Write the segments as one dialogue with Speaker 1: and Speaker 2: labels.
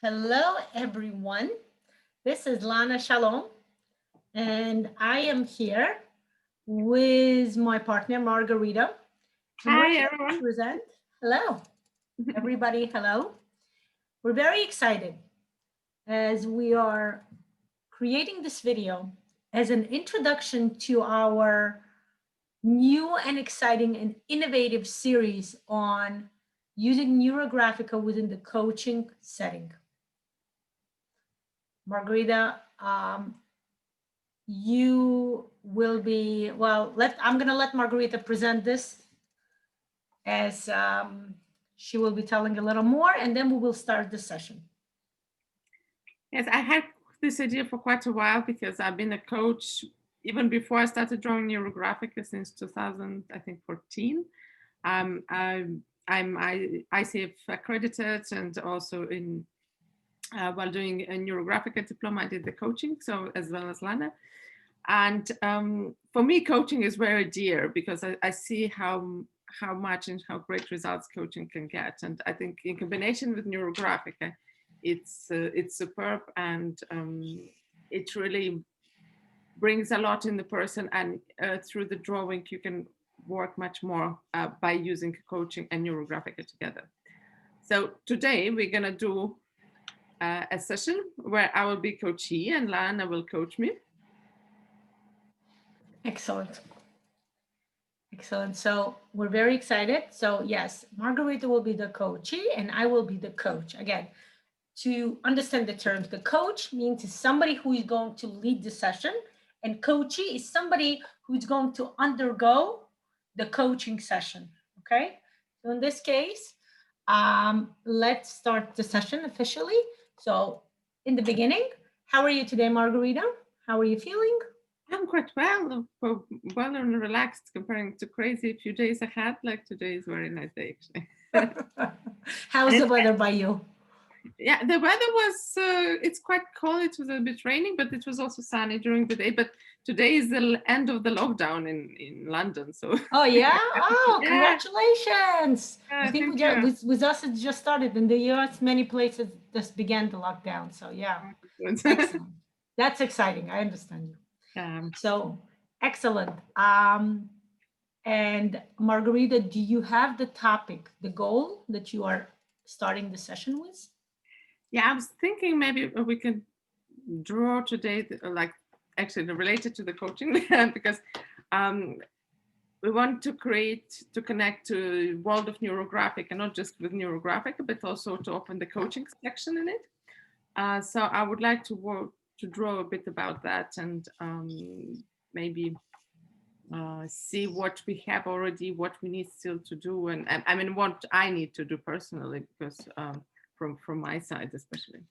Speaker 1: Hello, everyone. This is Lana Shalom, and I am here with my partner, Margarita. And we're
Speaker 2: Hi,
Speaker 1: here to
Speaker 2: everyone.
Speaker 1: present. Hello, everybody. Hello. We're very excited as we are creating this video as an introduction to our new and exciting and innovative series on using Neurographica within the coaching setting. Margarita, you will be, well, I'm going to let Margarita present this as she will be telling a little more, and then we will start the session.
Speaker 2: Yes, I had this idea for quite a while because I've been a coach even before I started drawing Neurographica since 2014. I'm ICF accredited, and also while doing a Neurographica diploma, I did the coaching, so as well as Lana. And for me, coaching is very dear because I see how much and how great results coaching can get. And I think in combination with Neurographica, it's superb, and it really brings a lot in the person. And through the drawing, you can work much more by using coaching and Neurographica together. So today we're gonna do a session where I will be coachee and Lana will coach me.
Speaker 1: Excellent. Excellent. So we're very excited. So yes, Margarita will be the coachee and I will be the coach. Again, to understand the terms, the coach means somebody who is going to lead the session, and coachee is somebody who's going to undergo the coaching session. Okay. So in this case, let's start the session officially. So in the beginning, how are you today, Margarita? How are you feeling?
Speaker 2: I'm quite well and relaxed comparing to crazy few days ahead. Like today is a very nice day actually.
Speaker 1: How's the weather by you?
Speaker 2: Yeah, the weather was, it's quite cold. It was a bit raining, but it was also sunny during the day. But today is the end of the lockdown in London. So.
Speaker 1: Oh, yeah? Oh,
Speaker 2: Yeah.
Speaker 1: Congratulations. I think
Speaker 2: Thank you.
Speaker 1: with us, it just started. In the US, many places just began the lockdown. So, yeah. Excellent. That's exciting. I understand you. So, excellent. And Margarita, do you have the topic, the goal that you are starting the session with?
Speaker 2: Yeah, I was thinking maybe we can draw today, like actually related to the coaching, because we want to connect to the world of Neurographic, and not just with Neurographic, but also to open the coaching section in it. So I would like to draw a bit about that, and maybe see what we have already, what we need still to do, and I mean what I need to do personally, because from my side especially.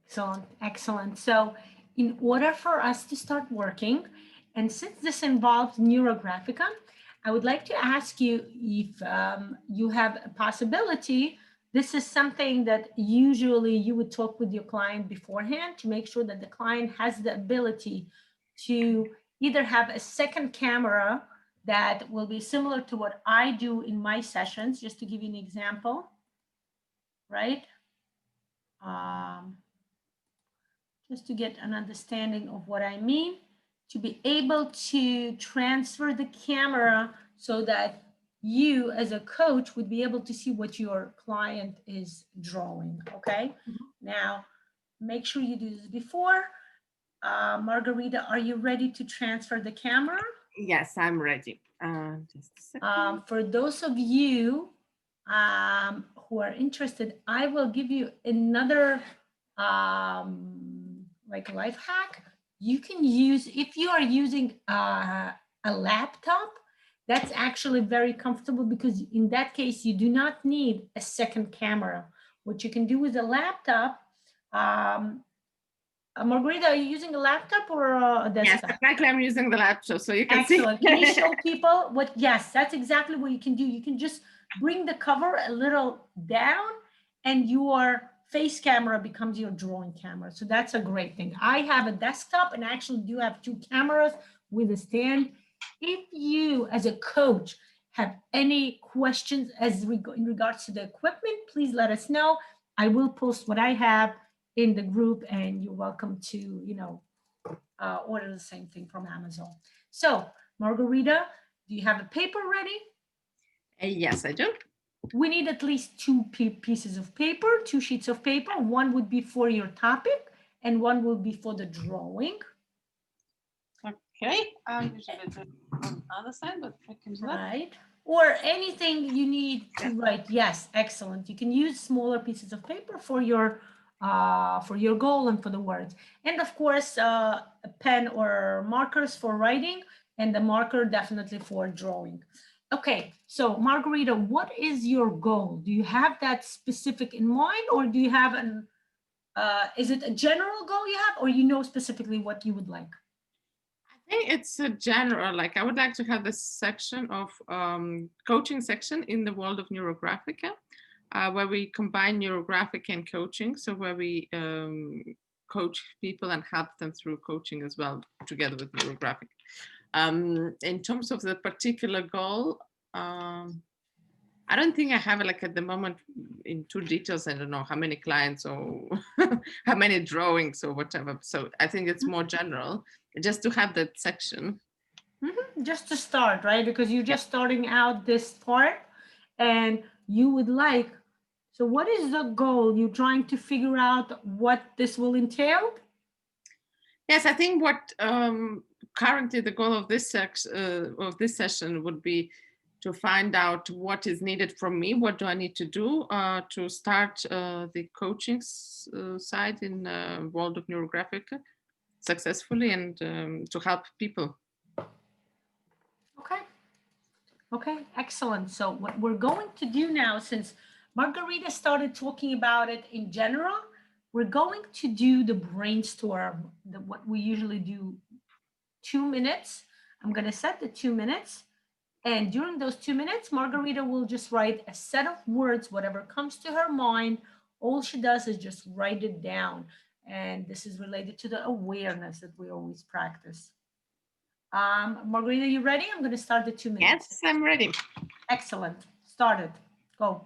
Speaker 1: Excellent, excellent. So in order for us to start working, and since this involves Neurographica, I would like to ask you if you have a possibility. This is something that usually you would talk with your client beforehand to make sure that the client has the ability to either have a second camera that will be similar to what I do in my sessions, just to give you an example, right? Just to get an understanding of what I mean, to be able to transfer the camera so that you as a coach would be able to see what your client is drawing, okay? Now, make sure you do this before. Margarita, are you ready to transfer the camera?
Speaker 2: Yes, I'm ready. Just a second.
Speaker 1: For those of you who are interested, I will give you another like life hack. You can use, if you are using a laptop, that's actually very comfortable, because in that case, you do not need a second camera. What you can do with a laptop, Margarita, are you using a laptop or a desktop?
Speaker 2: Yes, exactly. I'm using the laptop, so you can
Speaker 1: Excellent.
Speaker 2: see.
Speaker 1: Can you show people what? Yes, that's exactly what you can do. You can just bring the cover a little down, and your face camera becomes your drawing camera. So that's a great thing. I have a desktop and I actually do have two cameras with a stand. If you, as a coach, have any questions in regards to the equipment, please let us know. I will post what I have in the group, and you're welcome to, order the same thing from Amazon. So, Margarita, do you have a paper ready?
Speaker 2: Yes, I do.
Speaker 1: We need at least two pieces of paper, two sheets of paper. One would be for your topic, and one will be for the drawing.
Speaker 2: Okay, usually do on the other side, but I can do that.
Speaker 1: Right. Or anything you need to write. Yes, excellent. You can use smaller pieces of paper for your goal and for the words. And of course, a pen or markers for writing, and the marker definitely for drawing. Okay, so Margarita, what is your goal? Do you have that specific in mind, or do you have an is it a general goal you have, or you know specifically what you would like?
Speaker 2: I think it's a general, like I would like to have this section of coaching section in the world of Neurographica, where we combine Neurographic and coaching. So where we coach people and help them through coaching as well, together with Neurographic. In terms of the particular goal, I don't think I have it like at the moment in too details. I don't know how many clients or how many drawings or whatever. So I think it's more general, just to have that section.
Speaker 1: Just to start, right? Because you're just starting out this part, and you would like. So, what is the goal? You're trying to figure out what this will entail?
Speaker 2: Yes, I think what currently the goal of this session would be to find out what is needed from me. What do I need to do to start the coaching side in world of Neurographic successfully, and to help people.
Speaker 1: Okay. Okay, excellent. So what we're going to do now, since Margarita started talking about it in general, we're going to do the brainstorm, what we usually do, 2 minutes. I'm going to set the 2 minutes. And during those 2 minutes, Margarita will just write a set of words, whatever comes to her mind. All she does is just write it down. And this is related to the awareness that we always practice. Margarita, you ready? I'm going to start the 2 minutes.
Speaker 2: Yes, I'm ready.
Speaker 1: Excellent. Started. Go.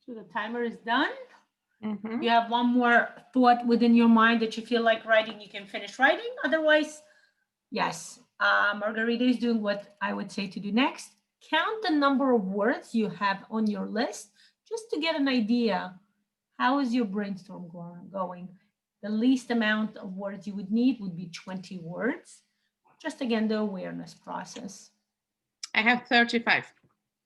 Speaker 1: So the timer is done.
Speaker 2: Mm-hmm.
Speaker 1: You have one more thought within your mind that you feel like writing, you can finish writing. Otherwise, yes. Margarita is doing what I would say to do next. Count the number of words you have on your list just to get an idea. How is your brainstorm going? The least amount of words you would need would be 20 words. Just again, the awareness process.
Speaker 2: I have 35.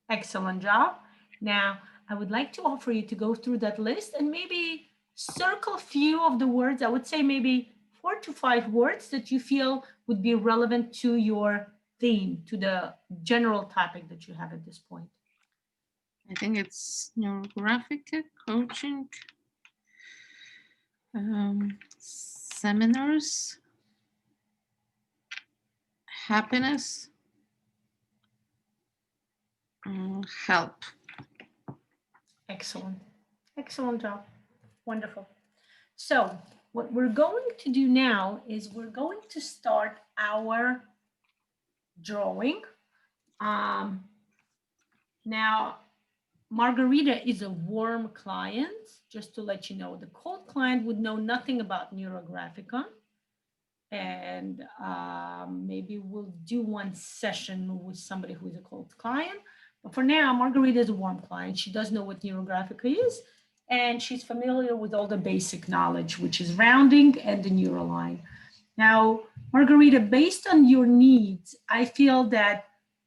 Speaker 1: Excellent job. Now, I would like to offer you to go through that list and maybe circle a few of the words. I would say maybe 4 to 5 words that you feel would be relevant to your theme, to the general topic that you have at this point.
Speaker 2: I think it's Neurographica, coaching, seminars, happiness, help.
Speaker 1: Excellent. Excellent job. Wonderful. So what we're going to do now is we're going to start our drawing. Now, Margarita is a warm client, just to let you know. The cold client would know nothing about Neurographica. And maybe we'll do one session with somebody who's a cold client. But for now, Margarita is a warm client. She does know what Neurographica is, and she's familiar with all the basic knowledge, which is rounding and the neuroline. Now, Margarita, based on your needs, I feel that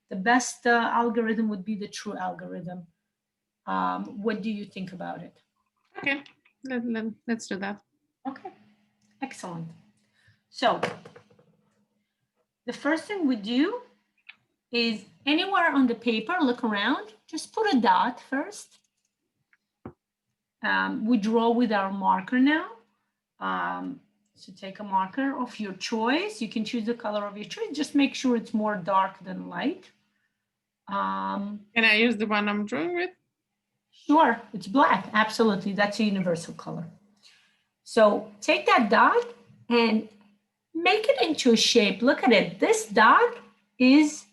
Speaker 1: the best algorithm would be the true algorithm. What do you think about it?
Speaker 2: Okay, let's do that.
Speaker 1: Okay, excellent. So the first thing we do is anywhere on the paper, look around, just put a dot first. We draw with our marker now. So take a marker of your choice. You can choose the color of your choice. Just make sure it's more dark than light.
Speaker 2: Can I use the one I'm drawing with?
Speaker 1: Sure, it's black. Absolutely. That's a universal color. So take that dot and make it into a shape. Look at it. This dot is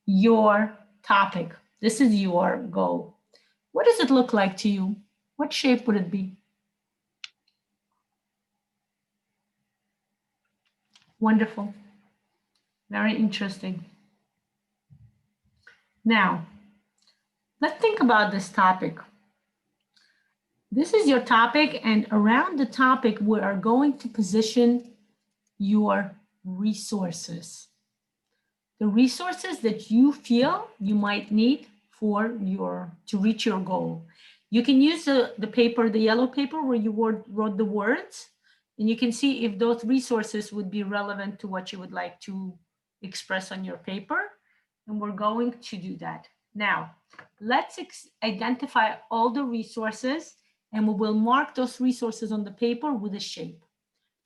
Speaker 1: your topic. This is your goal. What does it look like to you? What shape would it be? Wonderful. Very interesting. Now, let's think about this topic. This is your topic, and around the topic, we are going to position your resources. The resources that you feel you might need for to reach your goal. You can use the paper, the yellow paper where you wrote the words, and you can see if those resources would be relevant to what you would like to express on your paper. And we're going to do that. Now, let's identify all the resources, and we will mark those resources on the paper with a shape.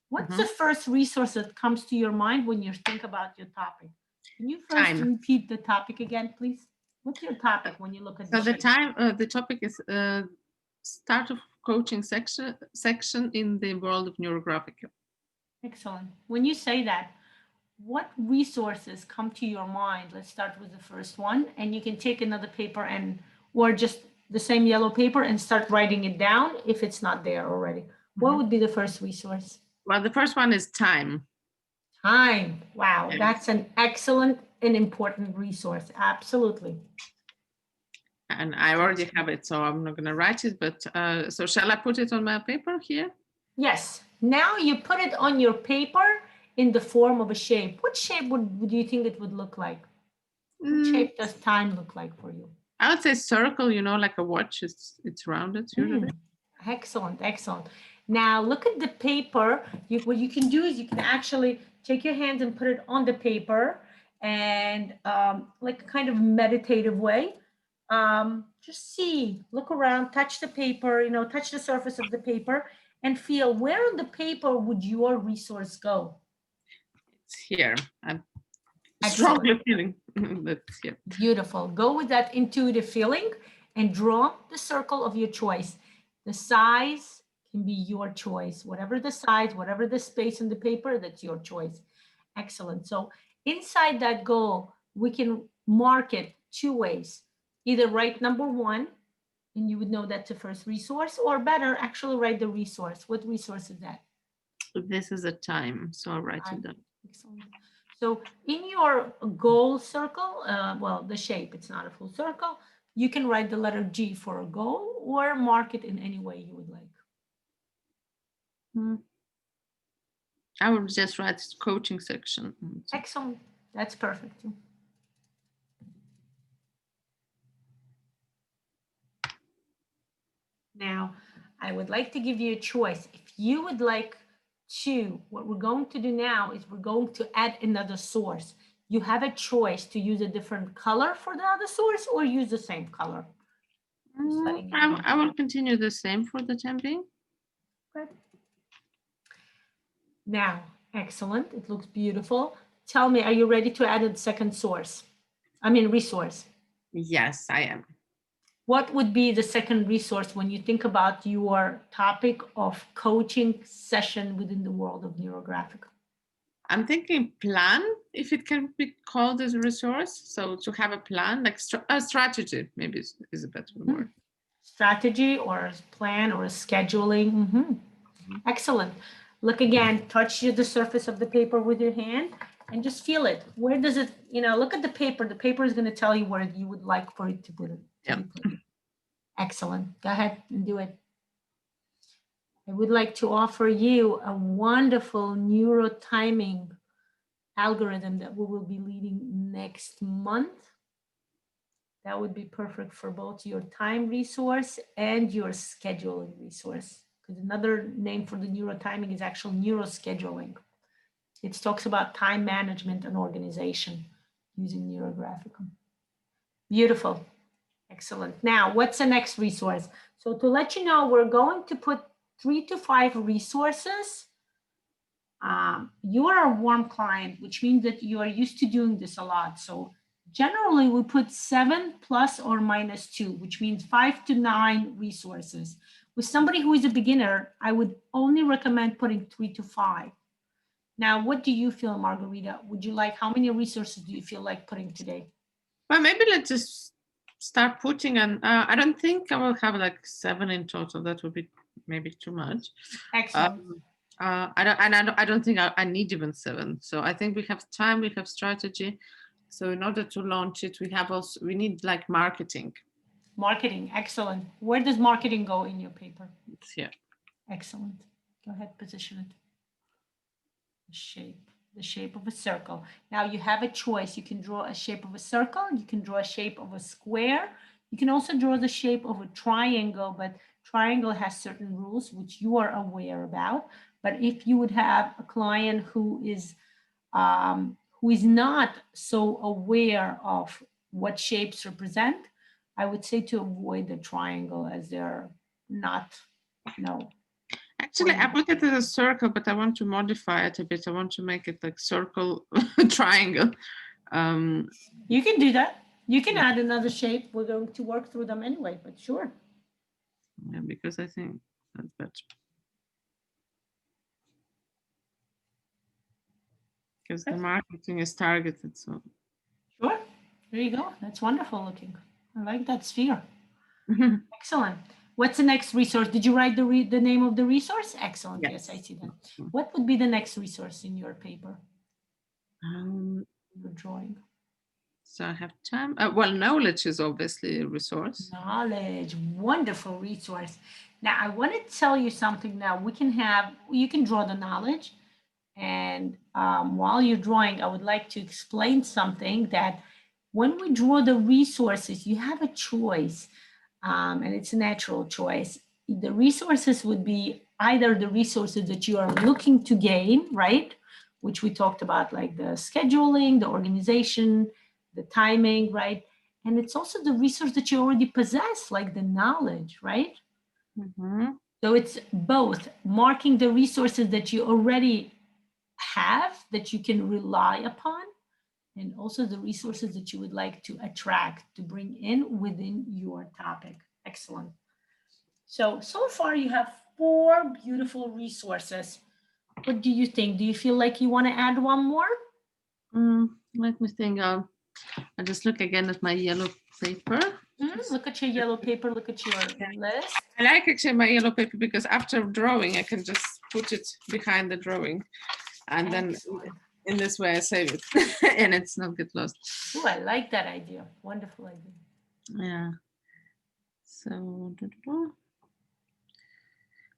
Speaker 1: What's the first resource that comes to your mind when you think about your topic? Can you first repeat the topic again, please? What's your topic when you look at the shape?
Speaker 2: The topic is start of coaching section in the world of Neurographica.
Speaker 1: Excellent. When you say that, what resources come to your mind? Let's start with the first one, and you can take another paper or just the same yellow paper and start writing it down if it's not there already. What would be the first resource?
Speaker 2: Well, the first one is time.
Speaker 1: Time. Wow, that's an excellent and important resource. Absolutely.
Speaker 2: And I already have it, so I'm not going to write it, but so shall I put it on my paper here?
Speaker 1: Yes. Now you put it on your paper in the form of a shape. What shape would you think it would look like? What shape does time look like for you?
Speaker 2: I would say circle, like a watch. It's rounded usually.
Speaker 1: Excellent, excellent. Now look at the paper. What you can do is you can actually take your hands and put it on the paper and like a kind of meditative way. Just see, look around, touch the paper, touch the surface of the paper and feel where on the paper would your resource go?
Speaker 2: It's here. I'm strongly feeling that's here.
Speaker 1: Beautiful. Go with that intuitive feeling and draw the circle of your choice. The size can be your choice. Whatever the size, whatever the space in the paper, that's your choice. Excellent. So inside that goal, we can mark it 2 ways. Either write number 1, and you would know that's the first resource, or better, actually write the resource. What resource is that?
Speaker 2: This is a time, so I'll write it down.
Speaker 1: Excellent. So in your goal circle, well, the shape, it's not a full circle, you can write the letter G for a goal or mark it in any way you would like.
Speaker 2: I will just write coaching section.
Speaker 1: Excellent. That's perfect. Now, I would like to give you a choice. If you would like to, what we're going to do now is we're going to add another source. You have a choice to use a different color for the other source or use the same color. Just letting you know.
Speaker 2: I will continue the same for the time being.
Speaker 1: Good. Now, excellent. It looks beautiful. Tell me, are you ready to add a second source? I mean, resource.
Speaker 2: Yes, I am.
Speaker 1: What would be the second resource when you think about your topic of coaching session within the world of neurographic?
Speaker 2: I'm thinking plan, if it can be called as a resource. So to have a plan, like a strategy, maybe is a better word.
Speaker 1: Strategy or a plan or a scheduling. Excellent. Look again, touch the surface of the paper with your hand and just feel it. Where does it, look at the paper. The paper is going to tell you where you would like for it to put it.
Speaker 2: Yeah.
Speaker 1: Excellent. Go ahead and do it. I would like to offer you a wonderful neurotiming algorithm that we will be leading next month. That would be perfect for both your time resource and your scheduling resource. Because another name for the neurotiming is actual neuroscheduling. It talks about time management and organization using NeuroGraphic. Beautiful. Excellent. Now, what's the next resource? So to let you know, we're going to put 3 to 5 resources. You are a warm client, which means that you are used to doing this a lot. So generally we put 7 plus or minus 2, which means 5 to 9 resources. With somebody who is a beginner, I would only recommend putting 3 to 5. Now, what do you feel, Margarita? Would you like, how many resources do you feel like putting today?
Speaker 2: Well, maybe let's just start putting on. I don't think I will have like 7 in total. That would be maybe too much.
Speaker 1: Excellent.
Speaker 2: I don't think I need even 7. So I think we have time, we have strategy. So in order to launch it, we need like marketing.
Speaker 1: Marketing, excellent. Where does marketing go in your paper?
Speaker 2: It's here.
Speaker 1: Excellent. Go ahead, position it. The shape of a circle. Now you have a choice. You can draw a shape of a circle. You can draw a shape of a square. You can also draw the shape of a triangle, but triangle has certain rules which you are aware about. But if you would have a client who is not so aware of what shapes represent, I would say to avoid the triangle as they're not,
Speaker 2: Actually, I put it as a circle, but I want to modify it a bit. I want to make it like circle triangle.
Speaker 1: You can do that. You can add another shape. We're going to work through them anyway, but sure.
Speaker 2: Yeah, because I think that's better. Because the marketing is targeted. So
Speaker 1: sure. There you go. That's wonderful looking. I like that sphere. Excellent. What's the next resource? Did you write the name of the resource? Excellent. Yes, I see that. What would be the next resource in your paper? Your drawing.
Speaker 2: So I have time. Well, knowledge is obviously a resource.
Speaker 1: Knowledge, wonderful resource. Now I want to tell you something. Now you can draw the knowledge, and while you're drawing, I would like to explain something that when we draw the resources, you have a choice, and it's a natural choice. The resources would be either the resources that you are looking to gain, right? Which we talked about, like the scheduling, the organization, the timing, right? And it's also the resource that you already possess, like the knowledge, right? So it's both marking the resources that you already have that you can rely upon, and also the resources that you would like to attract, to bring in within your topic. Excellent. So far you have 4 beautiful resources. What do you think? Do you feel like you want to add one more?
Speaker 2: Let me think. I just look again at my yellow paper.
Speaker 1: Look at your yellow paper. Look at your list.
Speaker 2: I like actually my yellow paper because after drawing, I can just put it behind the drawing. And then in this way I save it and it's not get lost.
Speaker 1: Oh, I like that idea. Wonderful idea.
Speaker 2: Yeah. So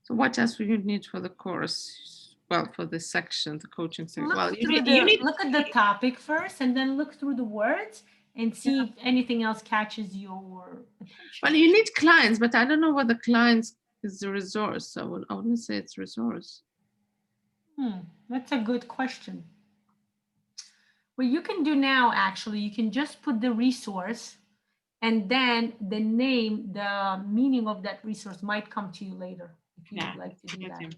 Speaker 2: what else would you need for the course? Well, for this section, the coaching section.
Speaker 1: Look at the topic first and then look through the words and see if anything else catches your attention.
Speaker 2: Well, you need clients, but I don't know whether clients is the resource. So I wouldn't say it's resource.
Speaker 1: That's a good question. What you can do now, actually, you can just put the resource, and then the name, the meaning of that resource might come to you later if you would like to do that.
Speaker 2: Okay.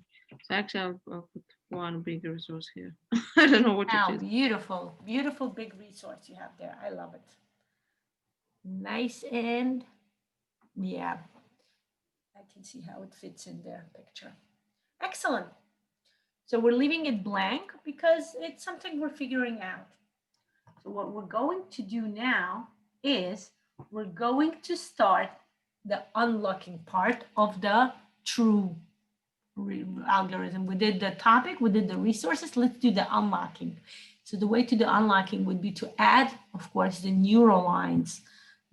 Speaker 2: So actually, I'll put one big resource here. I don't know what it
Speaker 1: Oh,
Speaker 2: is.
Speaker 1: beautiful, beautiful big resource you have there. I love it. Nice, and yeah, I can see how it fits in their picture. Excellent. So we're leaving it blank because it's something we're figuring out. So what we're going to do now is we're going to start the unlocking part of the true algorithm. We did the topic, we did the resources. Let's do the unlocking. So the way to the unlocking would be to add, of course, the neural lines,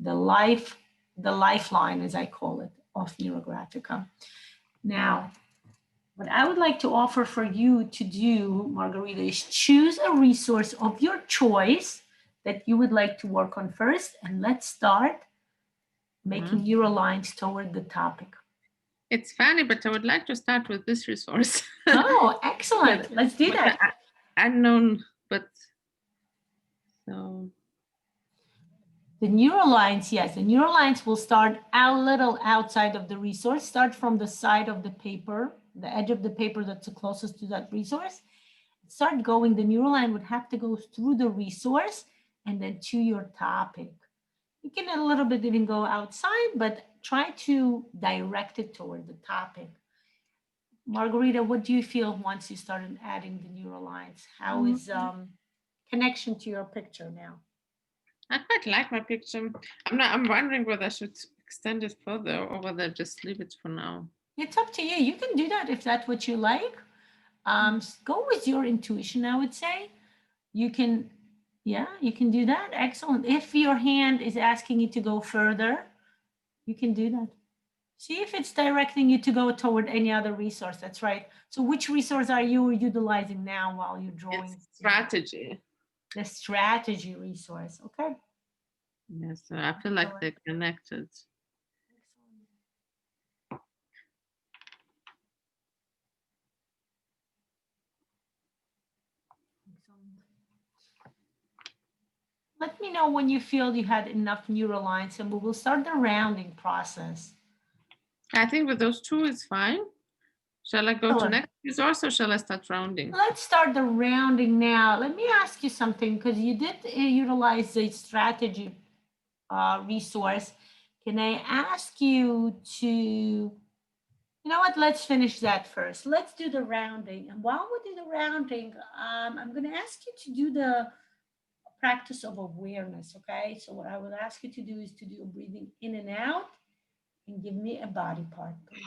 Speaker 1: the lifeline, as I call it, of Neurographica. Now, what I would like to offer for you to do, Margarita, is choose a resource of your choice that you would like to work on first, and let's start making neural lines toward the topic.
Speaker 2: It's funny, but I would like to start with this resource.
Speaker 1: Oh, excellent. Let's do that.
Speaker 2: Unknown, but so.
Speaker 1: The neural lines, yes, the neural lines will start a little outside of the resource, start from the side of the paper, the edge of the paper that's the closest to that resource. Start going, the neural line would have to go through the resource and then to your topic. You can a little bit even go outside, but try to direct it toward the topic. Margarita, what do you feel once you started adding the neural lines? How is connection to your picture now?
Speaker 2: I quite like my picture. I'm wondering whether I should extend it further or whether just leave it for now.
Speaker 1: It's up to you. You can do that if that's what you like. Go with your intuition, I would say. You can, yeah, you can do that. Excellent. If your hand is asking you to go further, you can do that. See if it's directing you to go toward any other resource. That's right. So which resource are you utilizing now while you're drawing?
Speaker 2: It's strategy.
Speaker 1: The strategy resource. Okay.
Speaker 2: Yes, so I feel like they're connected.
Speaker 1: Let me know when you feel you had enough neural lines, and we will start the rounding process.
Speaker 2: I think with those two, it's fine. Shall I go to next resource or shall I start rounding?
Speaker 1: Let's start the rounding now. Let me ask you something, because you did utilize the strategy resource. Can I ask you to, you know what, let's finish that first. Let's do the rounding. And while we do the rounding, I'm going to ask you to do the practice of awareness, okay? So what I will ask you to do is to do a breathing in and out, and give me a body part, please.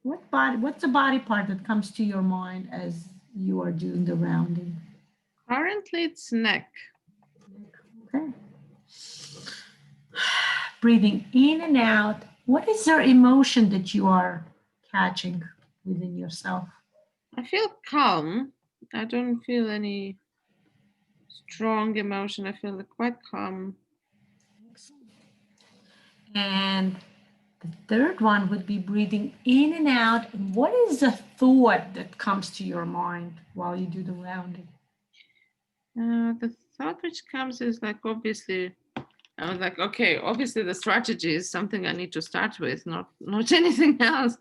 Speaker 1: What's the body part that comes to your mind as you are doing the rounding?
Speaker 2: Currently it's neck.
Speaker 1: Okay. Breathing in and out. What is your emotion that you are catching within yourself?
Speaker 2: I feel calm. I don't feel any strong emotion. I feel quite calm.
Speaker 1: And the third one would be breathing in and out. And what is the thought that comes to your mind while you do the rounding?
Speaker 2: The thought which comes is like, obviously, I was like, okay, obviously the strategy is something I need to start with, not anything else.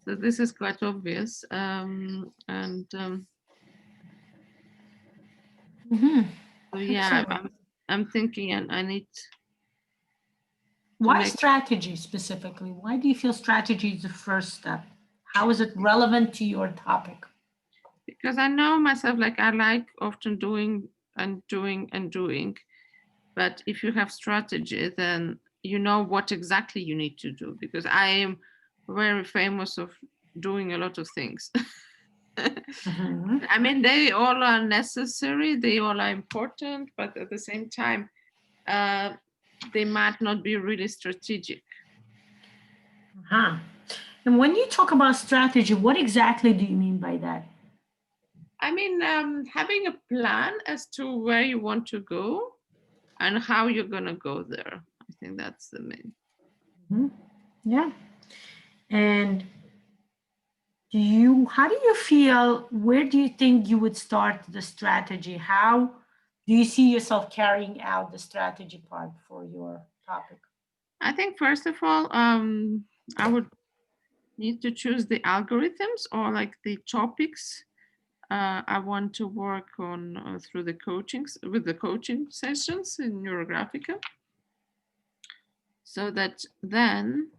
Speaker 2: So this is quite obvious. So yeah, I'm thinking, and I need.
Speaker 1: Why strategy specifically? Why do you feel strategy is the first step? How is it relevant to your topic?
Speaker 2: Because I know myself, like I like often doing. But if you have strategy, then you know what exactly you need to do, because I am very famous of doing a lot of things. I mean, they all are necessary, they all are important, but at the same time, they might not be really strategic.
Speaker 1: And when you talk about strategy, what exactly do you mean by that?
Speaker 2: I mean, having a plan as to where you want to go and how you're gonna go there. I think that's the main.
Speaker 1: Mhm. Yeah. And how do you feel, where do you think you would start the strategy? How do you see yourself carrying out the strategy part for your topic?
Speaker 2: I think first of all, I would need to choose the algorithms or like the topics I want to work on through the coachings with the coaching sessions in Neurographica, so that then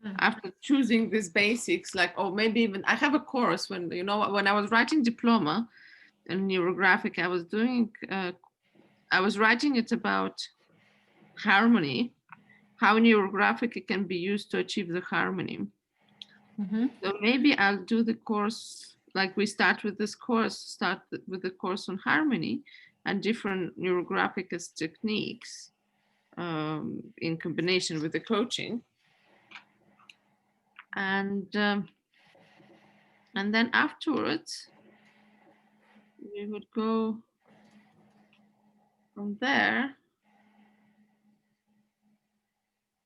Speaker 1: Mhm.
Speaker 2: after choosing these basics, like, oh, maybe even I have a course when, you know, when I was writing diploma in Neurographic, I was writing it about harmony, how Neurographic can be used to achieve the harmony.
Speaker 1: Mhm.
Speaker 2: So maybe I'll do the course, like we start with this course, start with the course on harmony and different Neurographic techniques in combination with the coaching. And then afterwards, we would go from there.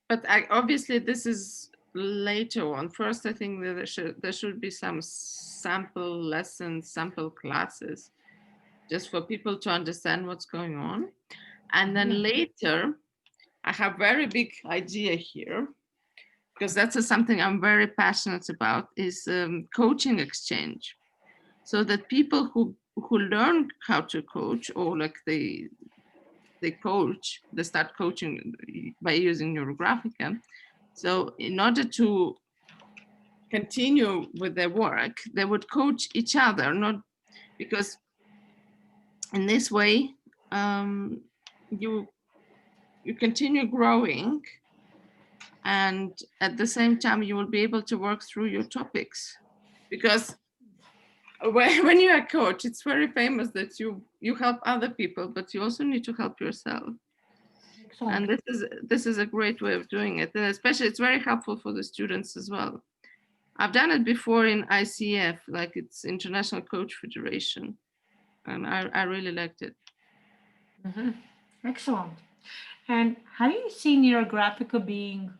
Speaker 2: But obviously, this is later on. First, I think that there should be some sample lessons, sample classes, just for people to understand what's going on. And then later, I have very big idea here, because that's something I'm very passionate about, is coaching exchange. So that people who learn how to coach, or like they start coaching by using Neurographica. So in order to continue with their work, they would coach each other, not because in this way you continue growing, and at the same time you will be able to work through your topics, because when you're a coach, it's very famous that you help other people, but you also need to help yourself.
Speaker 1: Excellent.
Speaker 2: And this is a great way of doing it, and especially it's very helpful for the students as well. I've done it before in ICF, like it's International Coach Federation, and I really liked it.
Speaker 1: Mhm. Excellent. And how do you see Neurographica being,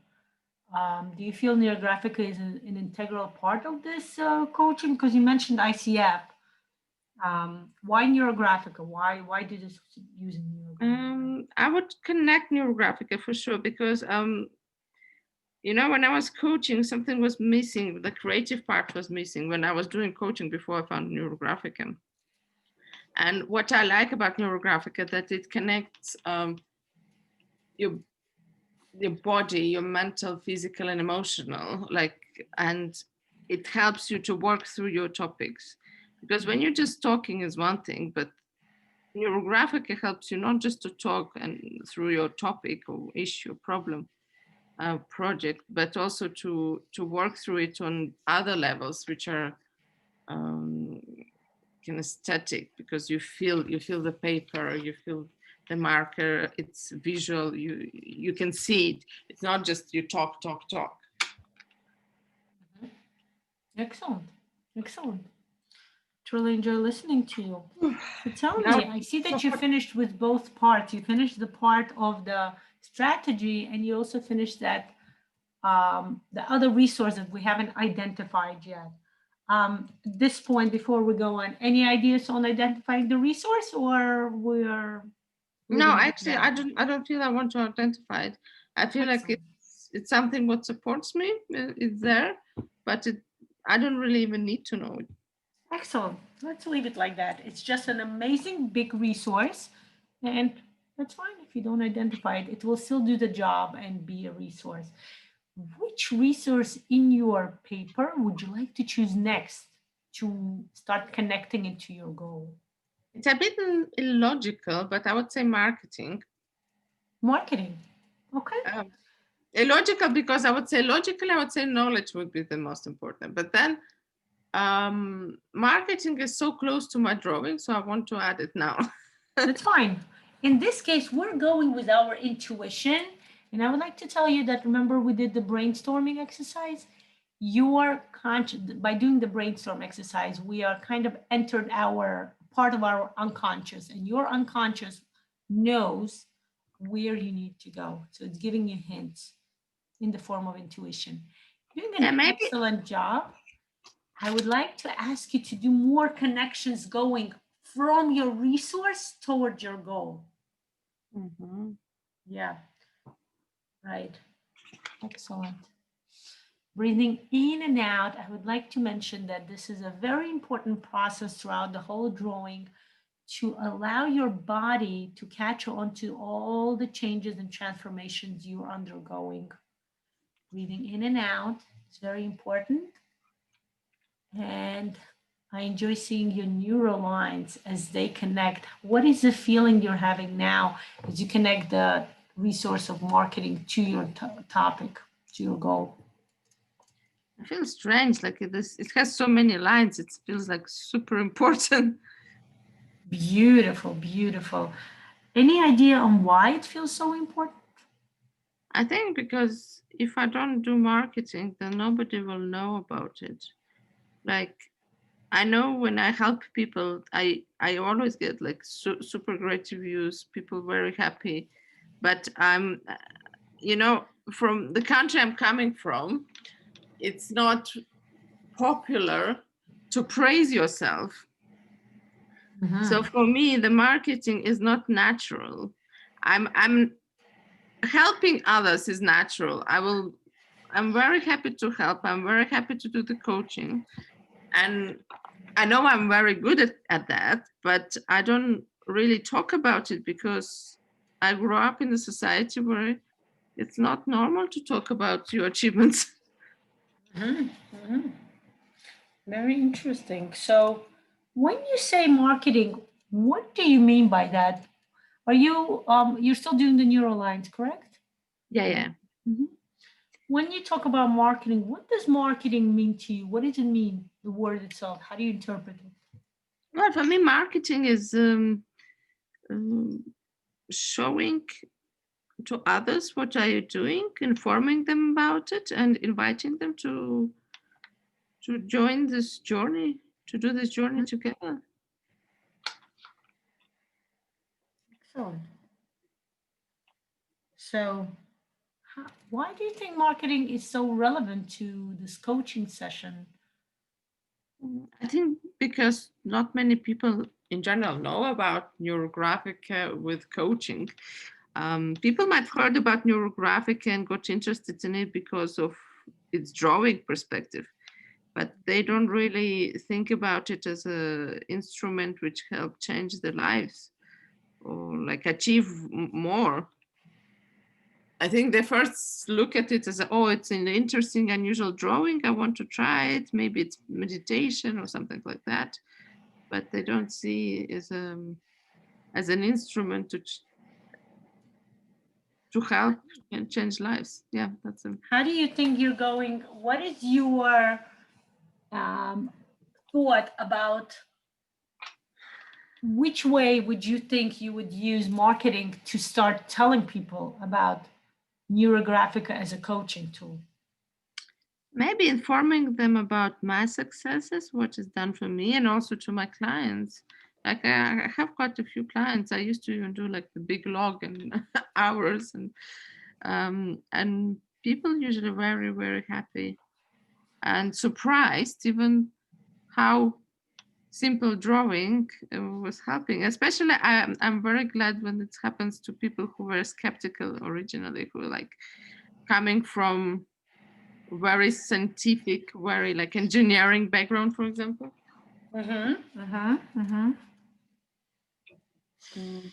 Speaker 1: do you feel Neurographica is an integral part of this coaching? Because you mentioned ICF. Why Neurographica? Why do this using Neurographica?
Speaker 2: I would connect Neurographica for sure, because you know, when I was coaching, something was missing. The creative part was missing when I was doing coaching before I found Neurographica. And what I like about Neurographica, that it connects your body, your mental, physical, and emotional, like, and it helps you to work through your topics. Because when you're just talking is one thing, but Neurographica helps you not just to talk and through your topic or issue, problem, project, but also to work through it on other levels, which are um, kinesthetic, because you feel the paper, you feel the marker, it's visual, you can see it. It's not just you talk.
Speaker 1: Mhm. Excellent. Excellent. Truly enjoy listening to you. So tell
Speaker 2: Now,
Speaker 1: me, I see that you finished with both parts. You finished the part of the strategy, and you also finished that the other resource that we haven't identified yet. At this point, before we go on, any ideas on identifying the resource, or we're
Speaker 2: no,
Speaker 1: leaving it
Speaker 2: actually,
Speaker 1: there?
Speaker 2: I don't feel I want to identify it. I feel like
Speaker 1: Excellent.
Speaker 2: it's something what supports me. It's there, but I don't really even need to know it.
Speaker 1: Excellent. Let's leave it like that. It's just an amazing big resource. And that's fine if you don't identify it. It will still do the job and be a resource. Which resource in your paper would you like to choose next to start connecting it to your goal?
Speaker 2: It's a bit illogical, but I would say marketing.
Speaker 1: Marketing. Okay.
Speaker 2: Um, Illogical because I would say logically, I would say knowledge would be the most important. But then marketing is so close to my drawing, so I want to add it now.
Speaker 1: That's fine. In this case, we're going with our intuition. And I would like to tell you that remember we did the brainstorming exercise? you are conscious by doing the brainstorm exercise. We are kind of entered our part of our unconscious, and your unconscious knows where you need to go. So it's giving you hints in the form of intuition. You're doing
Speaker 2: Yeah,
Speaker 1: an
Speaker 2: maybe.
Speaker 1: excellent job. I would like to ask you to do more connections going from your resource toward your goal.
Speaker 2: Mhm.
Speaker 1: Yeah, right. Excellent. Breathing in and out, I would like to mention that this is a very important process throughout the whole drawing to allow your body to catch on to all the changes and transformations you're undergoing. Breathing in and out is very important. And I enjoy seeing your neural lines as they connect. What is the feeling you're having now as you connect the resource of marketing to your topic, to your goal?
Speaker 2: I feel strange, like it has so many lines. It feels like super important.
Speaker 1: Beautiful, beautiful. Any idea on why it feels so important?
Speaker 2: I think because if I don't do marketing, then nobody will know about it. Like, I know when I help people, I always get like super great reviews, people very happy. But I'm, from the country I'm coming from, it's not popular to praise yourself. So for me, the marketing is not natural. I'm helping others is natural. I'm very happy to help. I'm very happy to do the coaching. And I know I'm very good at that, but I don't really talk about it because I grew up in a society where it's not normal to talk about your achievements.
Speaker 1: Very interesting. So, when you say marketing, what do you mean by that? Are you you're still doing the neural lines, correct?
Speaker 2: Yeah, yeah.
Speaker 1: Mhm. When you talk about marketing, what does marketing mean to you? What does it mean, the word itself? How do you interpret it?
Speaker 2: Well, for me, marketing is um, showing to others what are you doing, informing them about it, and inviting them to join this journey, to do this journey together.
Speaker 1: Excellent. So, why do you think marketing is so relevant to this coaching session?
Speaker 2: I think because not many people in general know about neurographic with coaching. People might have heard about neurographic and got interested in it because of its drawing perspective, but they don't really think about it as an instrument which help change their lives or like achieve more. I think they first look at it as, oh, it's an interesting, unusual drawing. I want to try it. Maybe it's meditation or something like that. But they don't see it as an instrument to help and change lives. Yeah, that's a.
Speaker 1: How do you think you're going? What is your um, thought about which way would you think you would use marketing to start telling people about Neurographica as a coaching tool?
Speaker 2: Maybe informing them about my successes, what is done for me, and also to my clients. Like I have quite a few clients. I used to even do like the big log and hours, and people usually very very happy and surprised even how simple drawing was helping. Especially, I'm very glad when it happens to people who were skeptical originally, who like coming from very scientific, very like engineering background, for example. Mm.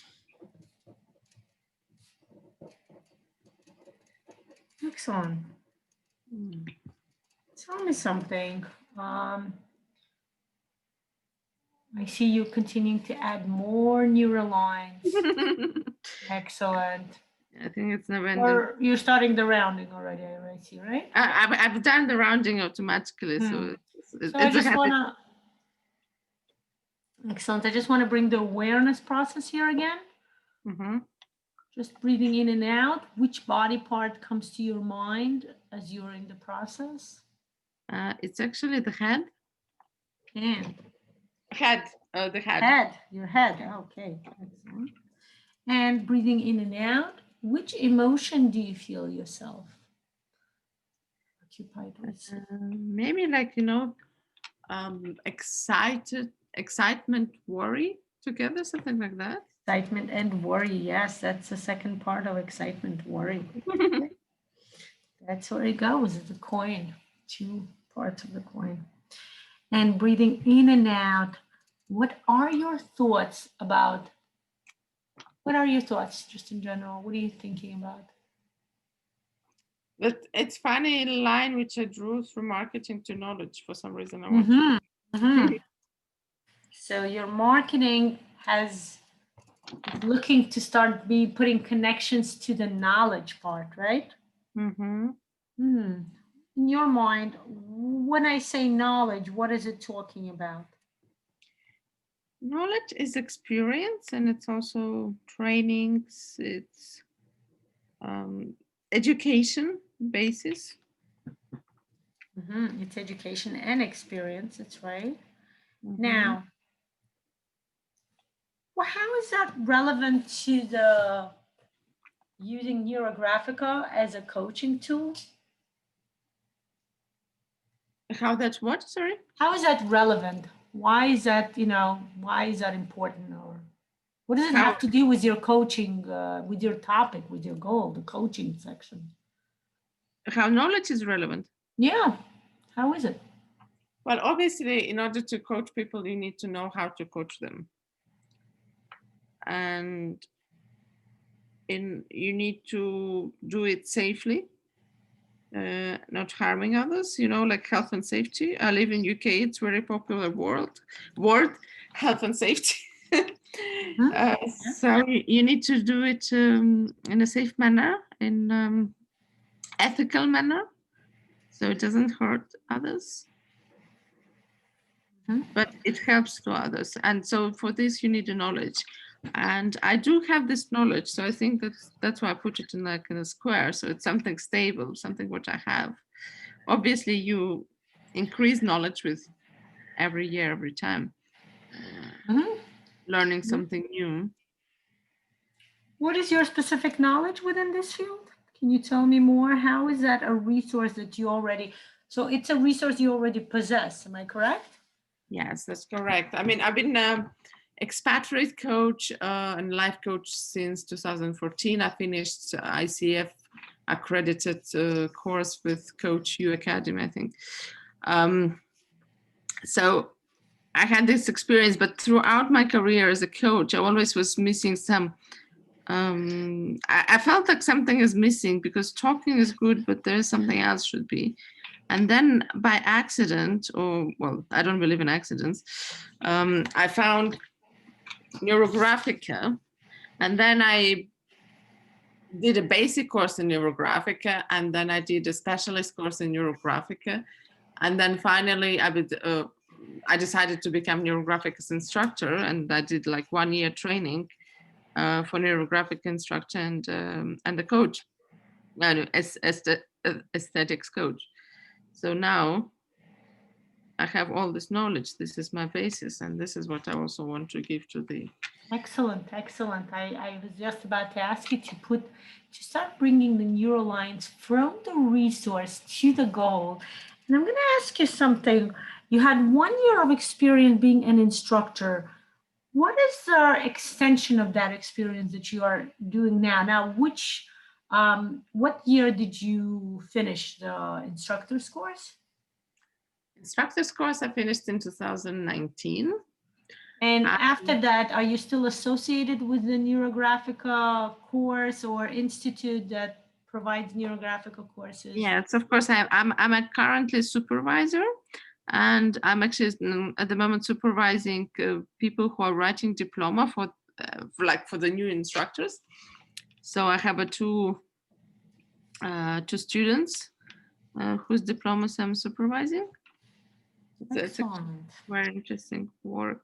Speaker 1: Excellent.
Speaker 2: Mm.
Speaker 1: Tell me something. I see you continuing to add more neural lines. Excellent.
Speaker 2: I think it's never ending.
Speaker 1: Or you're starting the rounding already, I see, right?
Speaker 2: I've done the rounding automatically,
Speaker 1: Hmm.
Speaker 2: so
Speaker 1: So I
Speaker 2: it's a
Speaker 1: just want
Speaker 2: habit.
Speaker 1: to, excellent. I just want to bring the awareness process here again.
Speaker 2: Mm-hmm.
Speaker 1: Just breathing in and out. Which body part comes to your mind as you're in the process?
Speaker 2: It's actually the head.
Speaker 1: And
Speaker 2: The head.
Speaker 1: head, your head. Okay, excellent. And breathing in and out. Which emotion do you feel yourself occupied with?
Speaker 2: Maybe like, excitement, worry together, something like that.
Speaker 1: Excitement and worry. Yes, that's the second part of excitement, worry. That's where it goes. It's a coin, two parts of the coin. And breathing in and out. What are your thoughts about? What are your thoughts just in general? What are you thinking about?
Speaker 2: But it's funny line which I drew through marketing to knowledge for some reason. I want
Speaker 1: So your marketing has looking to start be putting connections to the knowledge part, right? In your mind, when I say knowledge, what is it talking about?
Speaker 2: Knowledge is experience, and it's also trainings. It's education basis.
Speaker 1: It's education and experience. That's right. Now, well, how is that relevant to the using Neurographica as a coaching tool?
Speaker 2: How that's what? Sorry.
Speaker 1: How is that relevant? Why is that, why is that important? Or what does it have to do with your coaching, with your topic, with your goal, the coaching section?
Speaker 2: How knowledge is relevant?
Speaker 1: Yeah. How is it?
Speaker 2: Well, obviously, in order to coach people, you need to know how to coach them. And you need to do it safely, not harming others, like health and safety. I live in UK, it's very popular word, health and safety. So you need to do it in a safe manner, in ethical manner, so it doesn't hurt others. But it helps to others. And so for this, you need the knowledge. And I do have this knowledge. So I think that's why I put it in a square. So it's something stable, something which I have. Obviously, you increase knowledge with every year, every time. Learning something new.
Speaker 1: What is your specific knowledge within this field? Can you tell me more? How is that a resource that you already, so it's a resource you already possess, am I correct?
Speaker 2: Yes, that's correct. I mean, I've been expatriate coach and life coach since 2014. I finished ICF accredited course with Coach U Academy, I think. So I had this experience, but throughout my career as a coach, I always was missing some. I felt like something is missing because talking is good, but there's something else should be. And then by accident, or well, I don't believe in accidents, I found Neurographica, and then I did a basic course in Neurographica, and then I did a specialist course in Neurographica, and then finally I decided to become Neurographic instructor, and I did like 1 year training for Neurographic instructor and the coach, aesthetics coach. So now I have all this knowledge. This is my basis, and this is what I also want to give to the.
Speaker 1: Excellent, excellent. I was just about to ask you to start bringing the neural lines from the resource to the goal. And I'm going to ask you something. You had 1 year of experience being an instructor. What is the extension of that experience that you are doing now? Now, what year did you finish the instructor's course?
Speaker 2: Instructor's course I finished in 2019.
Speaker 1: And after that, are you still associated with the Neurographica course or institute that provides Neurographica courses?
Speaker 2: Yes, of course. I'm a currently supervisor, and I'm actually at the moment supervising people who are writing diploma for the new instructors. So I have two students whose diplomas I'm supervising. It's a very interesting work.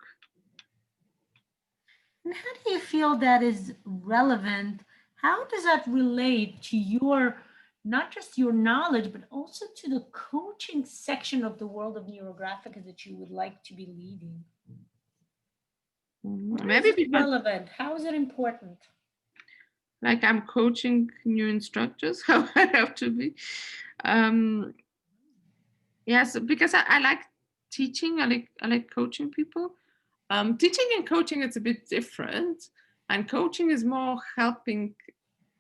Speaker 1: And how do you feel that is relevant? How does that relate to your not just your knowledge, but also to the coaching section of the world of Neurographica that you would like to be leading? Why is
Speaker 2: Maybe
Speaker 1: it
Speaker 2: because
Speaker 1: relevant? How is it important?
Speaker 2: like I'm coaching new instructors, how I have to be. Um, yes, because I like teaching. I like coaching people. Teaching and coaching it's a bit different, and coaching is more helping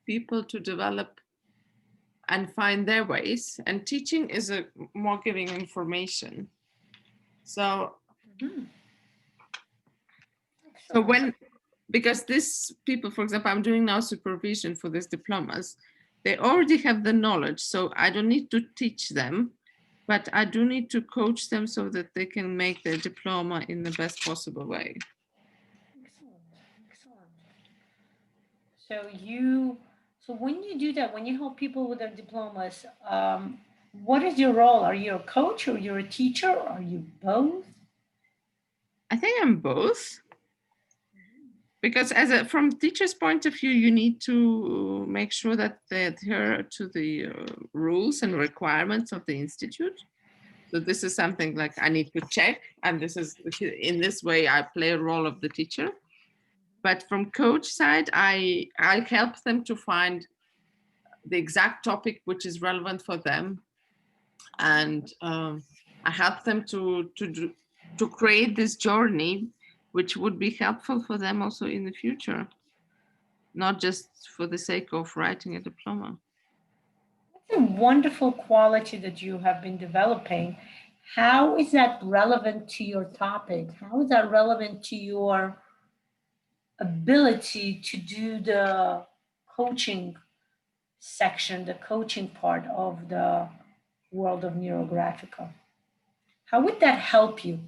Speaker 2: people to develop and find their ways, and teaching is a more giving information. So
Speaker 1: Mhm.
Speaker 2: so
Speaker 1: Excellent.
Speaker 2: when because these people, for example, I'm doing now supervision for these diplomas, they already have the knowledge, so I don't need to teach them, but I do need to coach them so that they can make their diploma in the best possible way.
Speaker 1: Excellent. Excellent. So you, so when you do that, when you help people with their diplomas, what is your role? Are you a coach or you're a teacher? Are you both?
Speaker 2: I think I'm both, because from teacher's point of view, you need to make sure that they adhere to the rules and requirements of the institute. So this is something like I need to check, and this is in this way I play a role of the teacher. But from coach side, I help them to find the exact topic which is relevant for them, and I help them to create this journey, which would be helpful for them also in the future, not just for the sake of writing a diploma.
Speaker 1: It's a wonderful quality that you have been developing. How is that relevant to your topic? How is that relevant to your ability to do the coaching section, the coaching part of the world of Neurographica? How would that help you?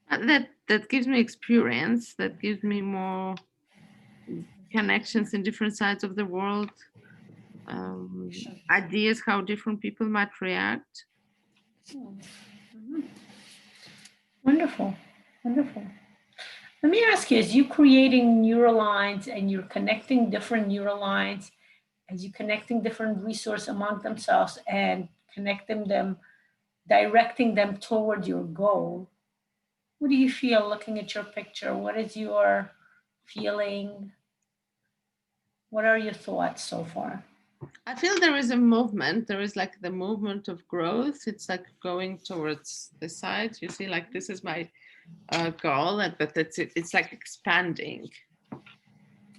Speaker 2: That gives me experience. That gives me more connections in different sides of the world. Ideas how different people might react.
Speaker 1: Mhm. Wonderful, wonderful. Let me ask you, as you creating neural lines and you're connecting different neural lines, as you connecting different resources among themselves and connecting them, directing them toward your goal, what do you feel looking at your picture? What is your feeling? What are your thoughts so far?
Speaker 2: I feel there is a movement. There is like the movement of growth. It's like going towards the side. You see, like this is my goal, but that's it. It's like expanding.